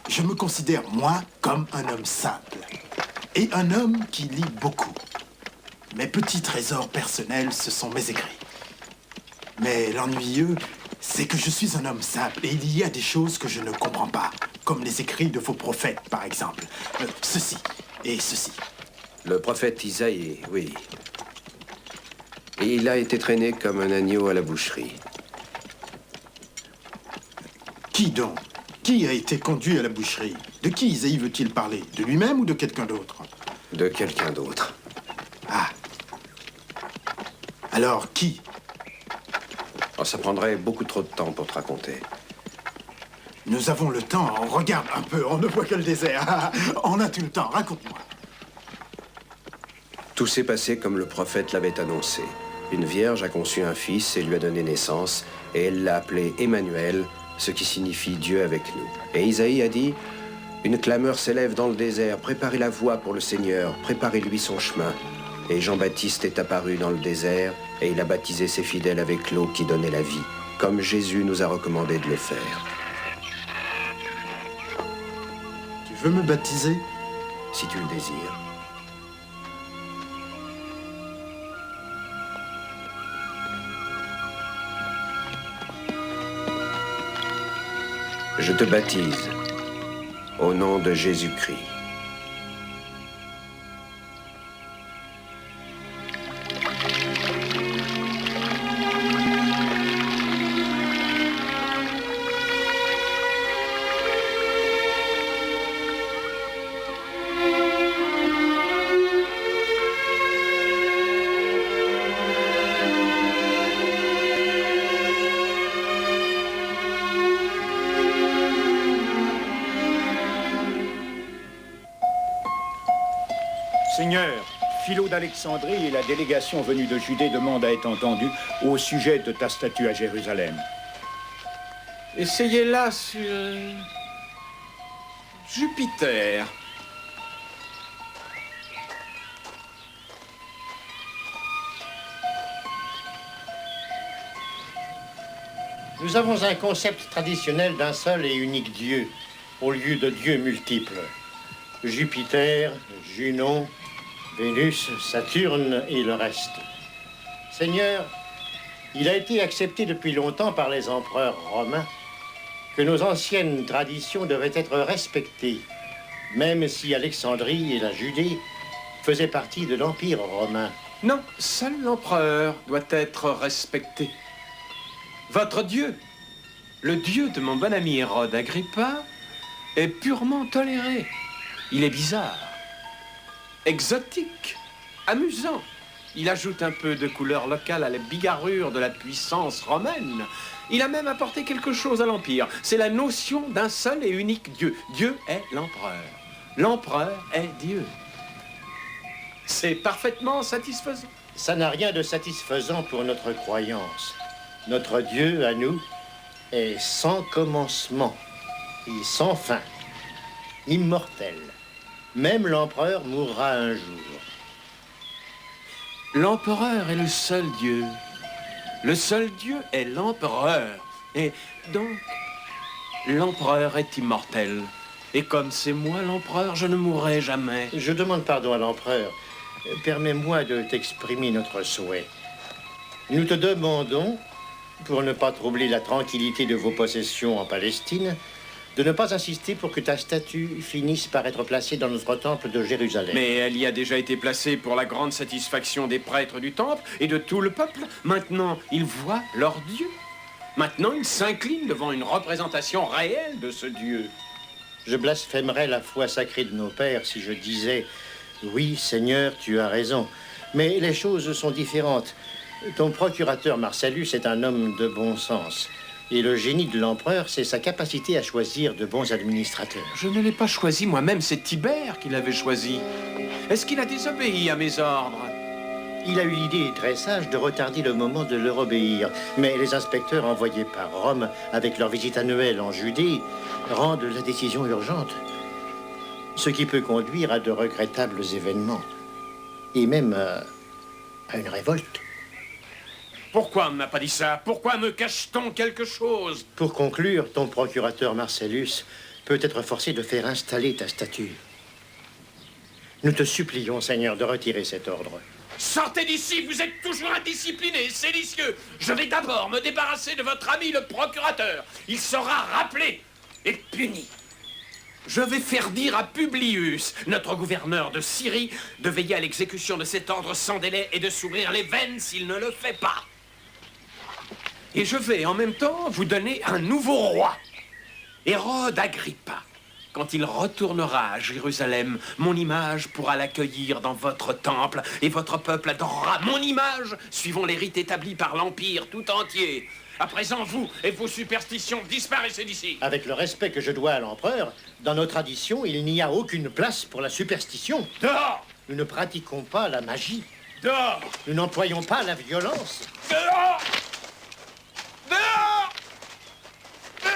Je me considère, moi, comme un homme simple. Et un homme qui lit beaucoup. Mes petits trésors personnels, ce sont mes écrits. Mais l'ennuyeux, c'est que je suis un homme simple et il y a des choses que je ne comprends pas. Comme les écrits de faux prophètes, par exemple. Ceci et ceci. Le prophète Isaïe, oui. Et il a été traîné comme un agneau à la boucherie. Qui donc? Qui a été conduit à la boucherie? De qui Isaïe veut-il parler? De lui-même ou de quelqu'un d'autre? De quelqu'un d'autre. Ah. Alors, qui? Oh, ça prendrait beaucoup trop de temps pour te raconter. Nous avons le temps. Regarde un peu, on ne voit que le désert. On a tout le temps, raconte-moi. Tout s'est passé comme le prophète l'avait annoncé. Une vierge a conçu un fils et lui a donné naissance, et elle l'a appelé Emmanuel, ce qui signifie Dieu avec nous. Et Isaïe a dit, une clameur s'élève dans le désert, préparez la voie pour le Seigneur, préparez-lui son chemin. Et Jean-Baptiste est apparu dans le désert, et il a baptisé ses fidèles avec l'eau qui donnait la vie, comme Jésus nous a recommandé de le faire. Tu veux me baptiser? Si tu le désires. Je te baptise au nom de Jésus-Christ. Seigneur, Philo d'Alexandrie et la délégation venue de Judée demandent à être entendus au sujet de ta statue à Jérusalem. Essayez-la sur Jupiter. Nous avons un concept traditionnel d'un seul et unique Dieu, au lieu de dieux multiples. Jupiter, Junon, Vénus, Saturne et le reste. Seigneur, il a été accepté depuis longtemps par les empereurs romains que nos anciennes traditions devaient être respectées, même si Alexandrie et la Judée faisaient partie de l'Empire romain. Non, seul l'empereur doit être respecté. Votre Dieu, le Dieu de mon bon ami Hérode Agrippa, est purement toléré. Il est bizarre, exotique, amusant. Il ajoute un peu de couleur locale à la bigarrure de la puissance romaine. Il a même apporté quelque chose à l'Empire. C'est la notion d'un seul et unique Dieu. Dieu est l'empereur. L'empereur est Dieu. C'est parfaitement satisfaisant. Ça n'a rien de satisfaisant pour notre croyance. Notre Dieu, à nous, est sans commencement et sans fin, immortel. Même l'empereur mourra un jour. L'empereur est le seul Dieu. Le seul Dieu est l'empereur. Et donc, l'empereur est immortel. Et comme c'est moi l'empereur, je ne mourrai jamais. Je demande pardon à l'empereur. Permets-moi de t'exprimer notre souhait. Nous te demandons, pour ne pas troubler la tranquillité de vos possessions en Palestine, de ne pas insister pour que ta statue finisse par être placée dans notre temple de Jérusalem. Mais elle y a déjà été placée pour la grande satisfaction des prêtres du temple et de tout le peuple. Maintenant, ils voient leur Dieu. Maintenant, ils s'inclinent devant une représentation réelle de ce Dieu. Je blasphémerais la foi sacrée de nos pères si je disais « Oui, Seigneur, tu as raison ». Mais les choses sont différentes. Ton procurateur Marcellus est un homme de bon sens. Et le génie de l'empereur, c'est sa capacité à choisir de bons administrateurs. Je ne l'ai pas choisi moi-même, c'est Tibère qui l'avait choisi. Est-ce qu'il a désobéi à mes ordres? Il a eu l'idée très sage de retarder le moment de leur obéir. Mais les inspecteurs envoyés par Rome, avec leur visite annuelle en Judée, rendent la décision urgente. Ce qui peut conduire à de regrettables événements. Et même à une révolte. Pourquoi on ne m'a pas dit ça? Pourquoi me cache-t-on quelque chose? Pour conclure, ton procurateur Marcellus peut être forcé de faire installer ta statue. Nous te supplions, Seigneur, de retirer cet ordre. Sortez d'ici, vous êtes toujours indiscipliné, séditieux. Je vais d'abord me débarrasser de votre ami le procurateur. Il sera rappelé et puni. Je vais faire dire à Publius, notre gouverneur de Syrie, de veiller à l'exécution de cet ordre sans délai et de s'ouvrir les veines s'il ne le fait pas. Et je vais en même temps vous donner un nouveau roi, Hérode Agrippa. Quand il retournera à Jérusalem, mon image pourra l'accueillir dans votre temple et votre peuple adorera mon image, suivant les rites établis par l'Empire tout entier. À présent, vous et vos superstitions, disparaissez d'ici. Avec le respect que je dois à l'empereur, dans nos traditions, il n'y a aucune place pour la superstition. Dehors! Nous ne pratiquons pas la magie. Dehors! Nous n'employons pas la violence. Dehors! Dehors! Dehors!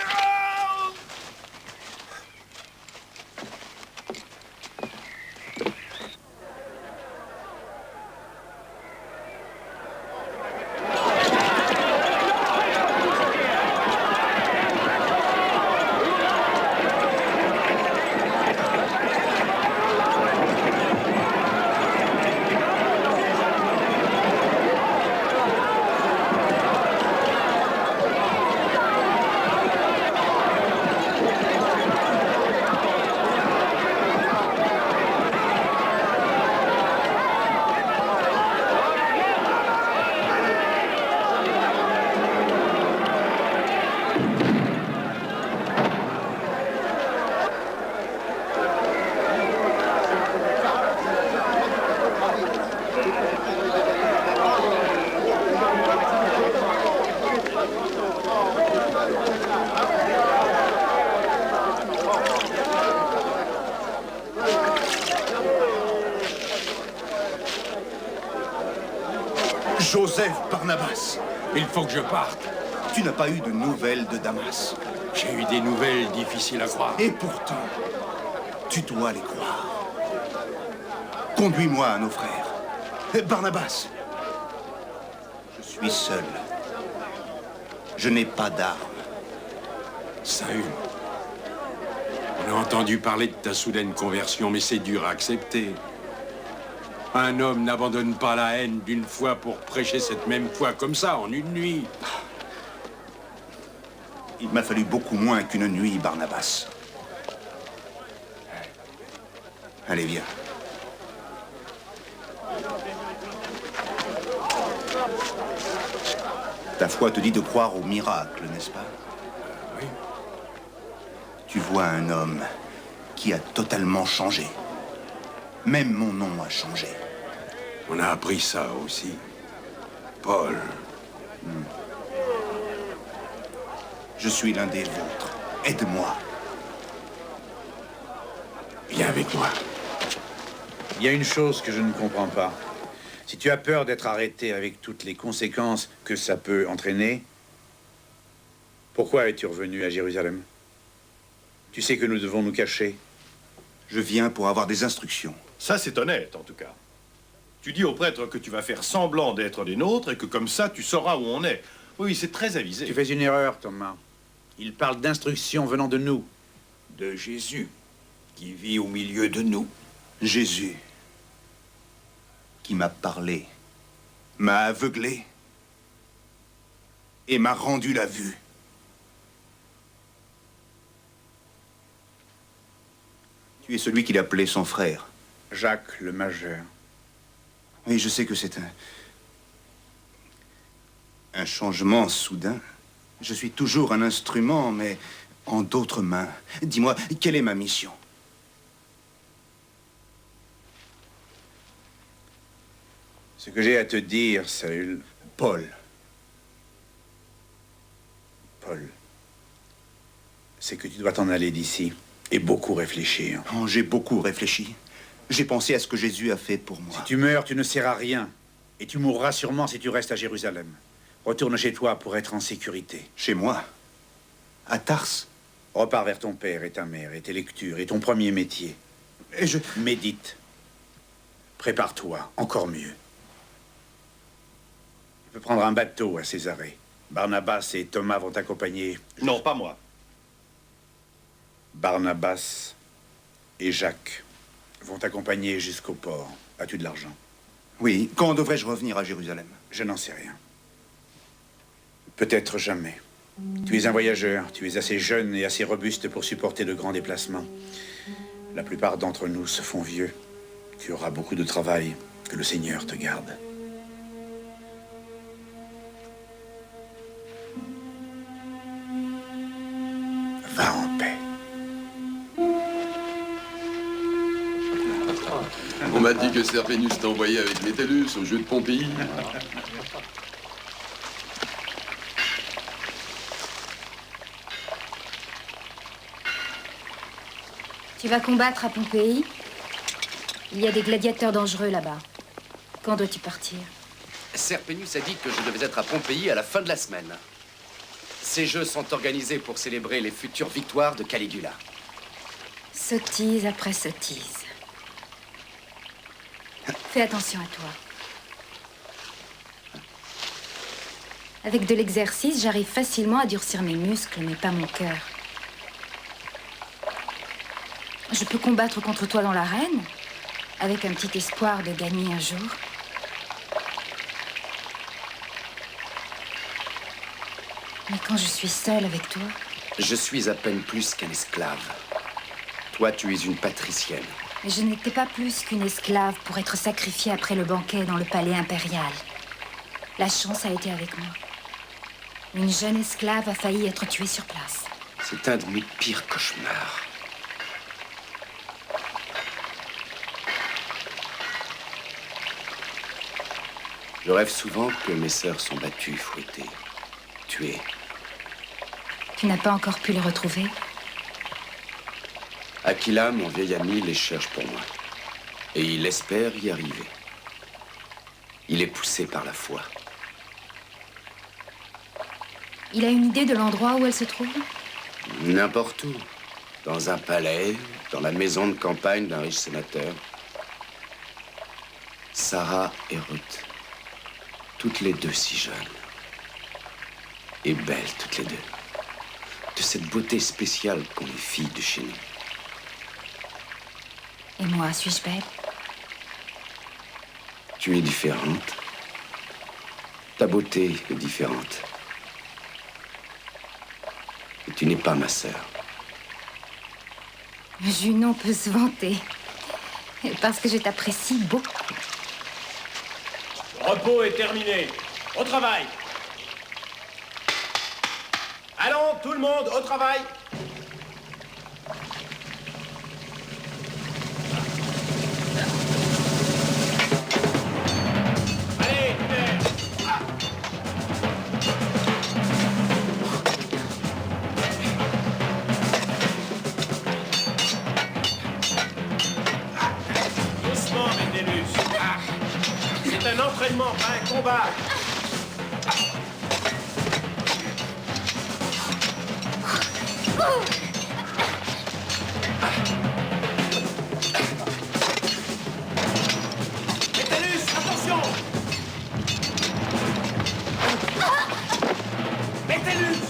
Joseph Barnabas, il faut que je parte. tu n'as pas eu de nouvelles de Damas. J'ai eu des nouvelles difficiles à croire. Et pourtant, tu dois les croire. Conduis-moi à nos frères. Barnabas, je suis seul. Je n'ai pas d'armes. Saül, on a entendu parler de ta soudaine conversion, mais c'est dur à accepter. Un homme n'abandonne pas la haine d'une fois pour prêcher cette même foi comme ça, en une nuit. Il m'a fallu beaucoup moins qu'une nuit, Barnabas. Allez, viens. Ta foi te dit de croire au miracle, n'est-ce pas? Oui. Tu vois un homme qui a totalement changé. Même mon nom a changé. On a appris ça aussi. Paul. Je suis l'un des vôtres. Aide-moi. Viens avec moi. Il y a une chose que je ne comprends pas. Si tu as peur d'être arrêté avec toutes les conséquences que ça peut entraîner, pourquoi es-tu revenu à Jérusalem? Tu sais que nous devons nous cacher. Je viens pour avoir des instructions. Ça, c'est honnête, en tout cas. Tu dis au prêtre que tu vas faire semblant d'être des nôtres et que comme ça, tu sauras où on est. Oui, c'est très avisé. Tu fais une erreur, Thomas. Il parle d'instructions venant de nous. De Jésus, qui vit au milieu de nous. Jésus, qui m'a parlé, m'a aveuglé et m'a rendu la vue. Tu es celui qu'il appelait son frère. Jacques le Majeur. Oui, je sais que c'est un changement soudain. Je suis toujours un instrument, mais en d'autres mains. Dis-moi, quelle est ma mission? Ce que j'ai à te dire, Saül... Paul. Paul. C'est que tu dois t'en aller d'ici et beaucoup réfléchir. Oh, j'ai beaucoup réfléchi. J'ai pensé à ce que Jésus a fait pour moi. Si tu meurs, tu ne seras à rien. Et tu mourras sûrement si tu restes à Jérusalem. Retourne chez toi pour être en sécurité. Chez moi? À Tarse? Repars vers ton père et ta mère et tes lectures et ton premier métier. Et je... Médite. Prépare-toi, encore mieux. Tu peux prendre un bateau à Césarée. Barnabas et Thomas vont t'accompagner. Non, pas moi. Barnabas et Jacques vont t'accompagner jusqu'au port. As-tu de l'argent? Oui. Quand devrais-je revenir à Jérusalem? Je n'en sais rien. Peut-être jamais. Tu es un voyageur. Tu es assez jeune et assez robuste pour supporter de grands déplacements. La plupart d'entre nous se font vieux. Tu auras beaucoup de travail. Que le Seigneur te garde. Va en paix. On m'a dit que Serpénus t'a envoyé avec Métellus au jeu de Pompéi. Tu vas combattre à Pompéi? Il y a des gladiateurs dangereux là-bas. Quand dois-tu partir? Serpénus a dit que je devais être à Pompéi à la fin de la semaine. Ces jeux sont organisés pour célébrer les futures victoires de Caligula. Sottise après sottise. Fais attention à toi. Avec de l'exercice, j'arrive facilement à durcir mes muscles, mais pas mon cœur. Je peux combattre contre toi dans l'arène, avec un petit espoir de gagner un jour. Mais quand je suis seule avec toi... Je suis à peine plus qu'un esclave. Toi, tu es une patricienne. Mais je n'étais pas plus qu'une esclave pour être sacrifiée après le banquet dans le palais impérial. La chance a été avec moi. Une jeune esclave a failli être tuée sur place. C'est un de mes pires cauchemars. Je rêve souvent que mes sœurs sont battues, fouettées, tuées. Tu n'as pas encore pu les retrouver? Aquila, mon vieil ami, les cherche pour moi. Et il espère y arriver. Il est poussé par la foi. Il a une idée de l'endroit où elle se trouve? N'importe où. Dans un palais, dans la maison de campagne d'un riche sénateur. Sarah et Ruth. Toutes les deux si jeunes. et belles toutes les deux. De cette beauté spéciale qu'ont les filles de chez nous. Et moi, suis-je belle? Tu es différente. Ta beauté est différente. Et tu n'es pas ma sœur. Junon peut se vanter. Parce que je t'apprécie beaucoup. Le repos est terminé. Au travail. Allons, tout le monde, au travail. Allez, terre. Doucement, Métellus. C'est un entraînement, pas un combat. Métellus, attention! Métellus!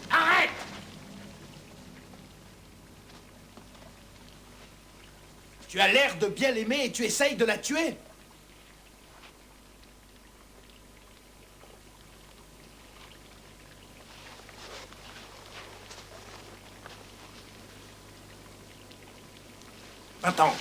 Arrête! Tu as l'air de bien l'aimer et tu essayes de la tuer? Attends.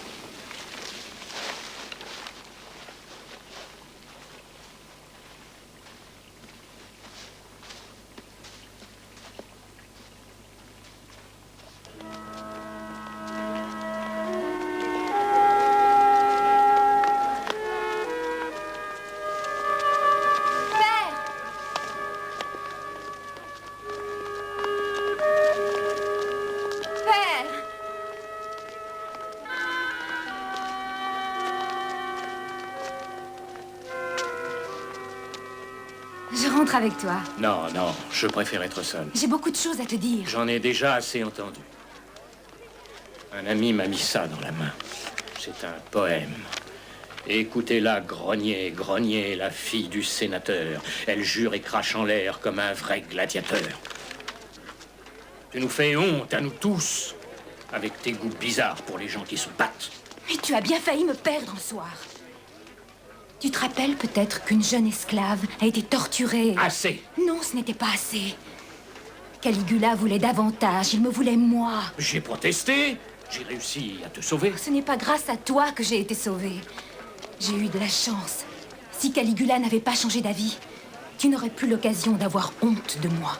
Je rentre avec toi. Non, non, je préfère être seul. J'ai beaucoup de choses à te dire. J'en ai déjà assez entendu. Un ami m'a mis ça dans la main. C'est un poème. Écoutez-la grogner, grogner, la fille du sénateur. Elle jure et crache en l'air comme un vrai gladiateur. Tu nous fais honte à nous tous, avec tes goûts bizarres pour les gens qui se battent. Mais tu as bien failli me perdre un soir. Tu te rappelles peut-être qu'une jeune esclave a été torturée. Assez. Non, ce n'était pas assez. Caligula voulait davantage. Il me voulait moi. J'ai protesté. J'ai réussi à te sauver. Ce n'est pas grâce à toi que j'ai été sauvée. J'ai eu de la chance. Si Caligula n'avait pas changé d'avis, tu n'aurais plus l'occasion d'avoir honte de moi.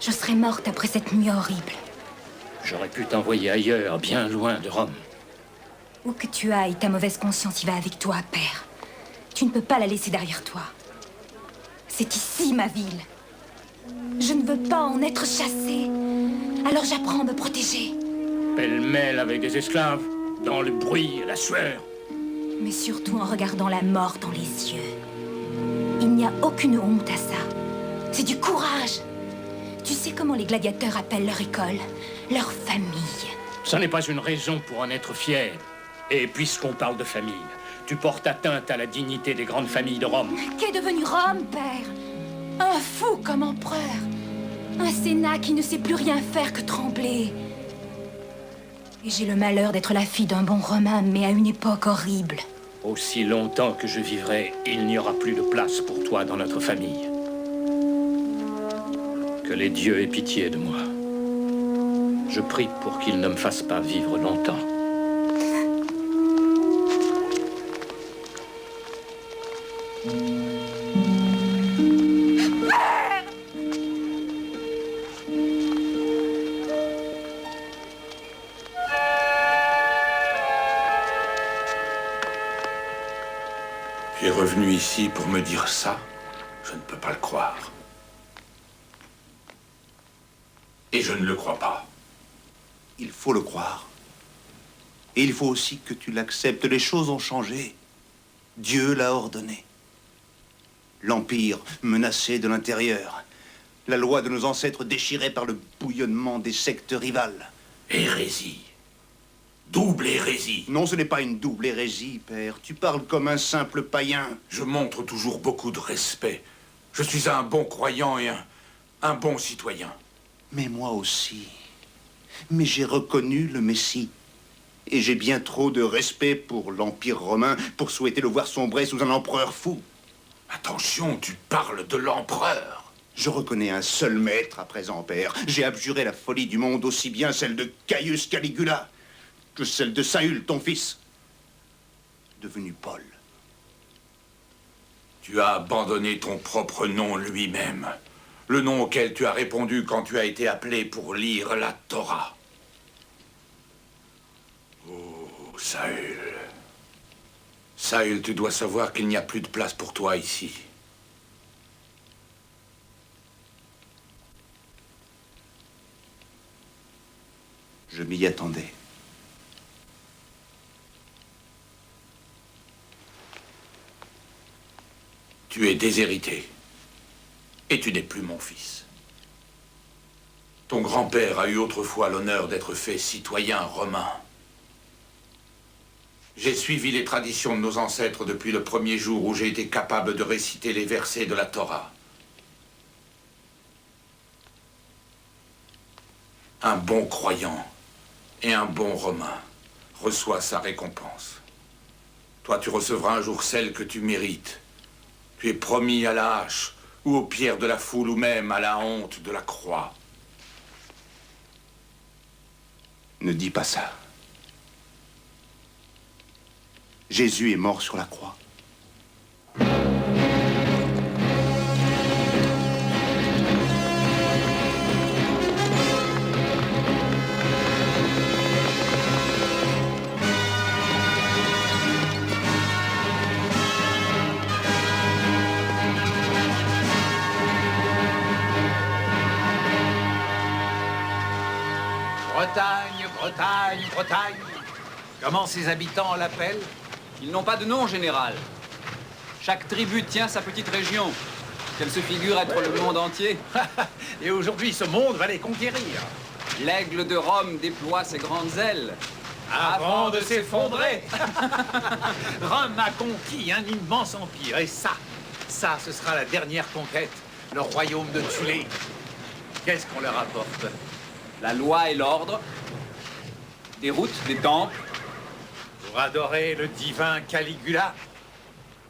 Je serais morte après cette nuit horrible. J'aurais pu t'envoyer ailleurs, bien loin de Rome. Où que tu ailles, ta mauvaise conscience y va avec toi, père. Tu ne peux pas la laisser derrière toi. C'est ici, ma ville. Je ne veux pas en être chassée. Alors j'apprends à me protéger. Pêle-mêle avec des esclaves, dans le bruit et la sueur. Mais surtout en regardant la mort dans les yeux. Il n'y a aucune honte à ça. C'est du courage. Tu sais comment les gladiateurs appellent leur école? Leur famille. Ça n'est pas une raison pour en être fier. Et puisqu'on parle de famille, tu portes atteinte à la dignité des grandes familles de Rome. Qu'est devenu Rome, père? Un fou comme empereur. Un Sénat qui ne sait plus rien faire que trembler. Et j'ai le malheur d'être la fille d'un bon Romain, mais à une époque horrible. Aussi longtemps que je vivrai, il n'y aura plus de place pour toi dans notre famille. Que les dieux aient pitié de moi. Je prie pour qu'ils ne me fassent pas vivre longtemps. Tu es revenu ici pour me dire ça? Je ne peux pas le croire. Et je ne le crois pas. Il faut le croire. Et il faut aussi que tu l'acceptes. Les choses ont changé. Dieu l'a ordonné. L'Empire menacé de l'intérieur. La loi de nos ancêtres déchirée par le bouillonnement des sectes rivales. Hérésie. double hérésie. Non, ce n'est pas une double hérésie, père. Tu parles comme un simple païen. Je montre toujours beaucoup de respect. Je suis un bon croyant et un bon citoyen. Mais moi aussi. Mais j'ai reconnu le Messie. Et j'ai bien trop de respect pour l'Empire romain pour souhaiter le voir sombrer sous un empereur fou. Attention, tu parles de l'empereur. Je reconnais un seul maître à présent, père. J'ai abjuré la folie du monde, aussi bien celle de Caius Caligula que celle de Saül, ton fils, devenu Paul. Tu as abandonné ton propre nom lui-même. Le nom auquel tu as répondu quand tu as été appelé pour lire la Torah. Oh, Saül. Saül, tu dois savoir qu'il n'y a plus de place pour toi ici. Je m'y attendais. Tu es déshérité. Et tu n'es plus mon fils. Ton grand-père a eu autrefois l'honneur d'être fait citoyen romain. J'ai suivi les traditions de nos ancêtres depuis le premier jour où j'ai été capable de réciter les versets de la Torah. Un bon croyant et un bon romain reçoit sa récompense. Toi, tu recevras un jour celle que tu mérites. Tu es promis à la hache, ou aux pierres de la foule, ou même à la honte de la croix. Ne dis pas ça. Jésus est mort sur la croix. Bretagne, Bretagne, Bretagne. Comment ses habitants l'appellent? Ils n'ont pas de nom, général. Chaque tribu tient sa petite région, qu'elle se figure être le monde entier. Et aujourd'hui, ce monde va les conquérir. L'aigle de Rome déploie ses grandes ailes. Avant de s'effondrer. Rome a conquis un immense empire. Et ça, ce sera la dernière conquête. Le royaume de Thulé. Qu'est-ce qu'on leur apporte? La loi et l'ordre. Des routes, des temples. Pour adorer le divin Caligula.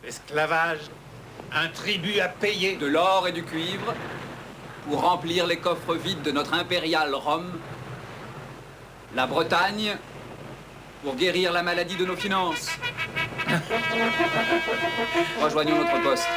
L'esclavage. Un tribut à payer. De l'or et du cuivre. Pour remplir les coffres vides de notre impériale Rome. La Bretagne. Pour guérir la maladie de nos finances. Rejoignons notre poste.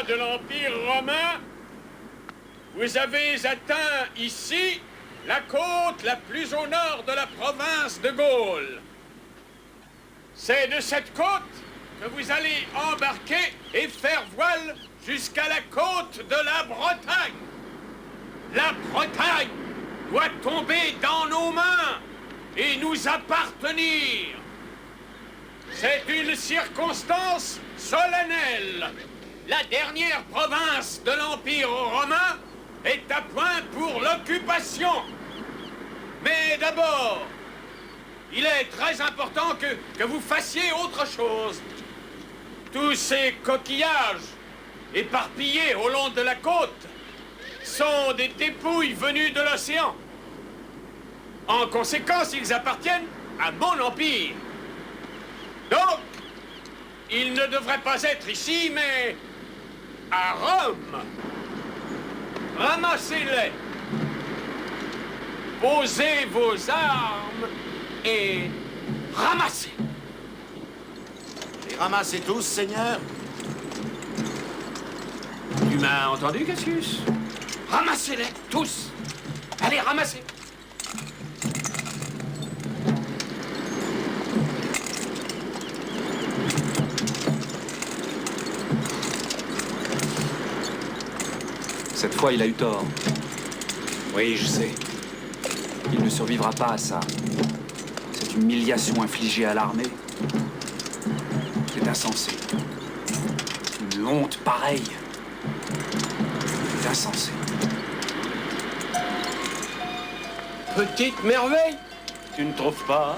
de l'Empire romain, vous avez atteint ici la côte la plus au nord de la province de Gaule. C'est de cette côte que vous allez embarquer et faire voile jusqu'à la côte de la Bretagne. La Bretagne doit tomber dans nos mains et nous appartenir. C'est une circonstance solennelle. La dernière province de l'Empire romain est à point pour l'occupation. Mais d'abord, il est très important que vous fassiez autre chose. Tous ces coquillages éparpillés au long de la côte sont des dépouilles venues de l'océan. En conséquence, ils appartiennent à mon empire. Donc, ils ne devraient pas être ici, mais à Rome. Ramassez-les. Posez vos armes et ramassez. Les ramassez tous, Seigneur. Tu m'as entendu, Cassius? Ramassez-les, tous! Allez, ramassez! Cette fois, il a eu tort. Oui, je sais. Il ne survivra pas à ça. Cette humiliation infligée à l'armée, c'est insensé. Une honte pareille, c'est insensé. Petite merveille, tu ne trouves pas?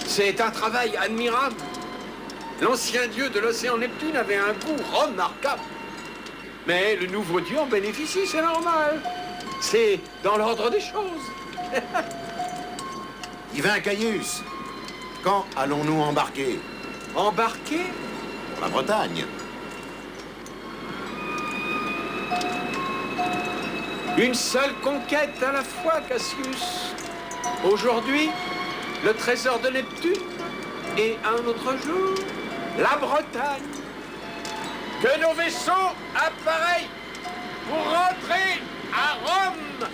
C'est un travail admirable. L'ancien dieu de l'océan Neptune avait un goût remarquable. Mais le nouveau dieu en bénéficie, c'est normal. C'est dans l'ordre des choses. Divin Caius, quand allons-nous embarquer? Embarquer? Pour la Bretagne. Une seule conquête à la fois, Cassius. Aujourd'hui, le trésor de Neptune. Et un autre jour, la Bretagne. Que nos vaisseaux appareillent pour rentrer à Rome.